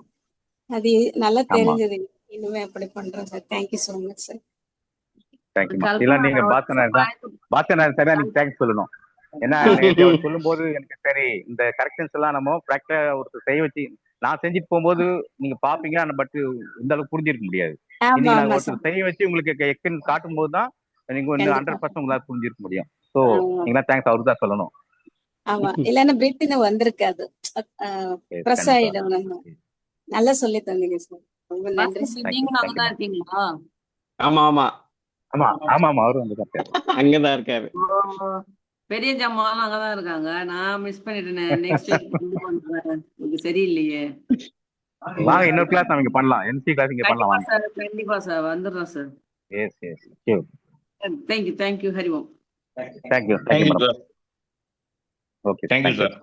அது நல்லா தெரிஞ்சது. இனிமே அப்படி பண்றோம் sir. Thank you so much sir. தேங்க்யூமா. இல்ல நீங்க பாத்தனார் சரியா நீங்க தேங்க்ஸ் சொல்லணும். ஏன்னா அவர் சொல்லும் போது எனக்கு சரி இந்த கரெக்ஷன்ஸ் எல்லாம் நம்ம ப்ராக்டிக்கலா ஒருத்தர் செய்ய வச்சு நான் செஞ்சுட்டு போகும்போது நீங்க பாப்பீங்க, பட் இந்த அளவுக்கு புரிஞ்சிருக்க முடியாது. ஆமா நீங்க ஆமா ஒருத்தர் சார். செய்ய வச்சு உங்களுக்கு எக்ஸ்பீரியன்ஸ் காட்டும் போது தான் நீங்க வந்து கண்டிப்பா. 100% உங்களால புரிஞ்சிருக்க முடியும். ஸோ ஆமா. நீங்க தேங்க்ஸ் அவருக்கு தான் சொல்லணும். ஆமா, இல்லன்னா பிரீத்திங் வந்திருக்காது. ப்ரெஸ் கண்டிப்பா. ஆயிடும். நம்ம நல்லா சொல்லி தந்தீங்க சார். ரொம்ப நன்றி சார். நீங்களும் அங்கதான் இருக்கீங்களா? ஆமா ஆமா ஆமா ஆமா ஆமா, அவரும் வந்து இருக்காரு. அங்கதான் இருக்காரு. பெரிய ஜம்மாலும் அங்கதான் இருக்காங்க. நான் மிஸ் பண்ணிட்டேன். நெக்ஸ்ட் வீக் சரியில்லையே. வாங்க, இன்னொரு கிளாஸ் நம்ம இங்க பண்ணலாம். என்சி கிளாஸ் இங்க பண்ணலாம். வாங்க. சார், கண்டிப்பா சார், வந்துடுறோம் sir. Yes yes, sure. Thank you Hari Om. Thank you madam. Okay, thank you sir.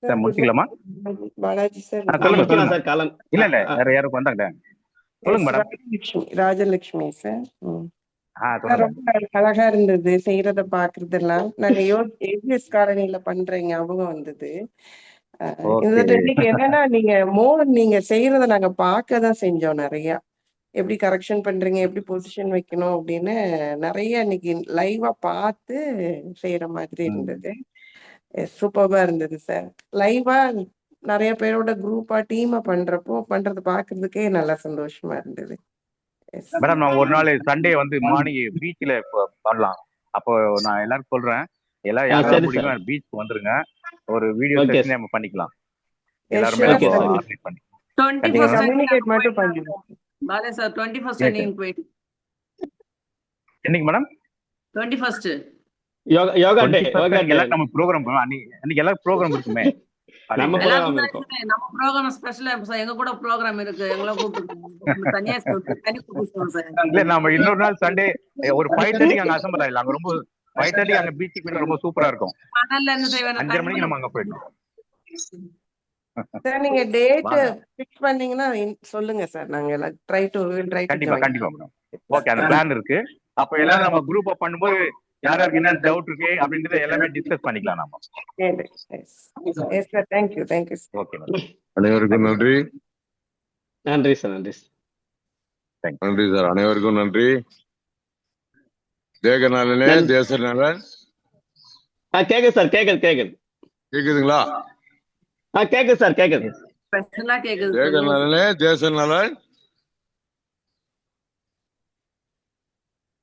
Sir முடிச்சுக்கலாமா? பாலாஜி சார். சொல்லுங்க சார் காலம் இல்ல இல்ல, வேற யாரும் வந்தாங்க. சொல்லுங்க மேடம். ராஜலட்சுமி சார். சொல்லுங்க. ரொம்ப அழகா இருந்தது செய்யறத பாக்குறதெல்லாம். நாங்க ஏஜிஎஸ் காலனில பண்ற ஞாபகம் வந்தது. இன்னைக்கு என்னன்னா நீங்க செய்யறத நாங்க பார்க்கதான் செஞ்சோம். நிறைய எப்படி கரெக்ஷன் பண்றீங்க, எப்படி பொசிஷன் வைக்கணும் அப்படின்னு நிறைய இன்னைக்கு லைவா பார்த்து செய்யற மாதிரி இருந்தது. சூப்பர்பா இருந்தது சார். லைவா நிறைய பேரோட குரூப்பா டீமா பண்றது பாக்குறதுக்கே நல்லா சந்தோஷமா இருந்தது. மேடம், நான் ஒரு நாள் சண்டே வந்து மார்னிங் பீச்ல பண்ணலாம். அப்போ நான் எல்லாரும் சொல்றேன், எல்லாம் யாரும் முடியும் பீச் வந்துருங்க, ஒரு வீடியோ செஷன் நம்ம பண்ணிக்கலாம். எல்லாருமே கம்யூனிகேட் மட்டும் பண்ணுங்க. பாலே சார் 21st நீங்க போயிட்டு. என்னைக்கு மேடம்? 21st யோகா டே. எல்லாம் நம்ம ப்ரோகிராம் அன்னைக்கு எல்லாம் ப்ரோகிராம் இருக்குமே. நம்ம ப்ரோகிராம் ஸ்பெஷலா எங்க கூட ப்ரோகிராம் இருக்கு. எங்களை கூப்பிட்டு தனியா இல்ல, நம்ம இன்னொரு நாள் சண்டே ஒரு 5:30 அங்க அசம்பிள் ஆயிடலாம். அங்க ரொம்ப 5:30 அங்க பீச்சுக்கு ரொம்ப சூப்பரா இருக்கும். 5:30 மணிக்கு நம்ம அங்க போயிடலாம். சார் நீங்க டேட் ஃபிக்ஸ் பண்ணீங்கன்னா சொல்லுங்க சார். நாங்க ட்ரை டு கண்டிப்பா மேடம். ஓகே, அந்த பிளான் இருக்கு. அப்ப எல்லாரும் நம்ம குரூப்பா பண்ணும்போது யாராருக்கு என்ன டவுட் இருக்கு அப்படின்றத எல்லாமே டிஸ்கஸ் பண்ணிக்கலாம் நாம. Yes sir, thank you okay madam. அனைவருக்கும் நன்றி. நன்றி சார். நன்றி சார், அனைவருக்கும் நன்றி. தேக நலனே தேச நலன். கேக்குது சார். கேக்குதுங்களா? கேக்குது சார். தேக நலனே தேச நலன்.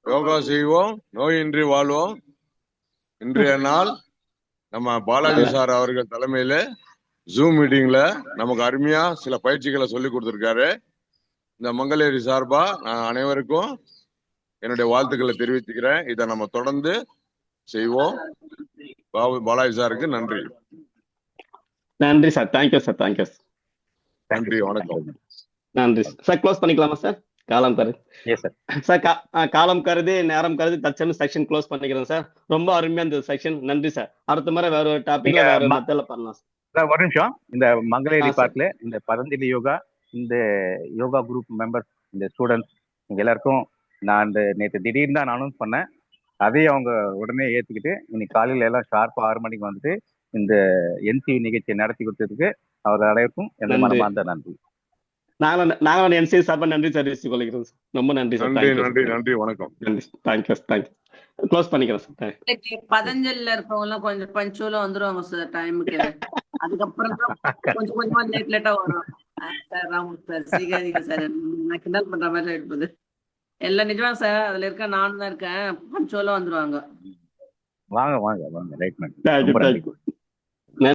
யோகா செய்வோம், நோயின்றி வாழ்வோம். இன்றைய நாள் நம்ம பாலாஜி சார் அவர்கள் தலைமையில ஜூம் மீட்டிங்ல நமக்கு அருமையா சில பயிற்சிகளை சொல்லி கொடுத்திருக்காரு. இந்த மங்களேரி சார்பா நான் அனைவருக்கும் என்னுடைய வாழ்த்துக்களை தெரிவித்துக்கிறேன். இதை நம்ம தொடர்ந்து செய்வோம். பாலாஜி சாருக்கு நன்றி. நன்றி சார். Thank you sir. நன்றி, வணக்கம். நன்றி சார். க்ளோஸ் பண்ணிக்கலாமா சார்? காலம் கருதி சார், காலம் கருதி நேரம் கருதி தற்சமயம் செக்ஷன் க்ளோஸ் பண்ணிக்கிறேன் சார். ரொம்ப அருமையா இந்த செக்ஷன். நன்றி சார். அடுத்த முறை வேற ஒரு டாபிக்ல வேற ஒரு மெத்தட்ல பண்ணலாம் சார். ஒரு நிமிஷம், இந்த மங்களேரி பார்க்ல இந்த பதஞ்சலி யோகா, இந்த யோகா குரூப் மெம்பர்ஸ், இந்த ஸ்டூடெண்ட்ஸ், இங்க எல்லாருக்கும் நான் நேற்று திடீர்னு தான் அனௌன்ஸ் பண்ணேன். அதையும் அவங்க உடனே ஏத்துக்கிட்டு இன்னைக்கு காலையில எல்லாம் ஷார்ப்பா 6 மணிக்கு வந்துட்டு இந்த என்சிவி நிகழ்ச்சியை நடத்தி கொடுத்ததுக்கு அவர் அனைவருக்கும் எனது மனமார்ந்த நன்றி. நாங்களும் என்சிவி சார்பா நன்றி தெரிவித்துக் கொள்கிறோம். ரொம்ப நன்றி சார். நன்றி, வணக்கம். தேங்க்யூ. க்ளோஸ் பண்ணிக்கிறேன் சார். பதஞ்சலில இருக்கவங்க எல்லாம் கொஞ்சம் பஞ்சுவலா வந்துருவாங்க சார் டைமுக்கு. அதுக்கப்புறம் கொஞ்சம் கொஞ்சமா லேட்டா வரும் சார். சார் சீக்கிரம் சார், நான் கிண்டல் பண்ற மாதிரி எடுப்பது எல்லாம் நிஜமா சார். அதுல இருக்க நானும் தான் இருக்கேன். பஞ்சுவலா வந்துருவாங்க. வாங்க ரைட் மேம்.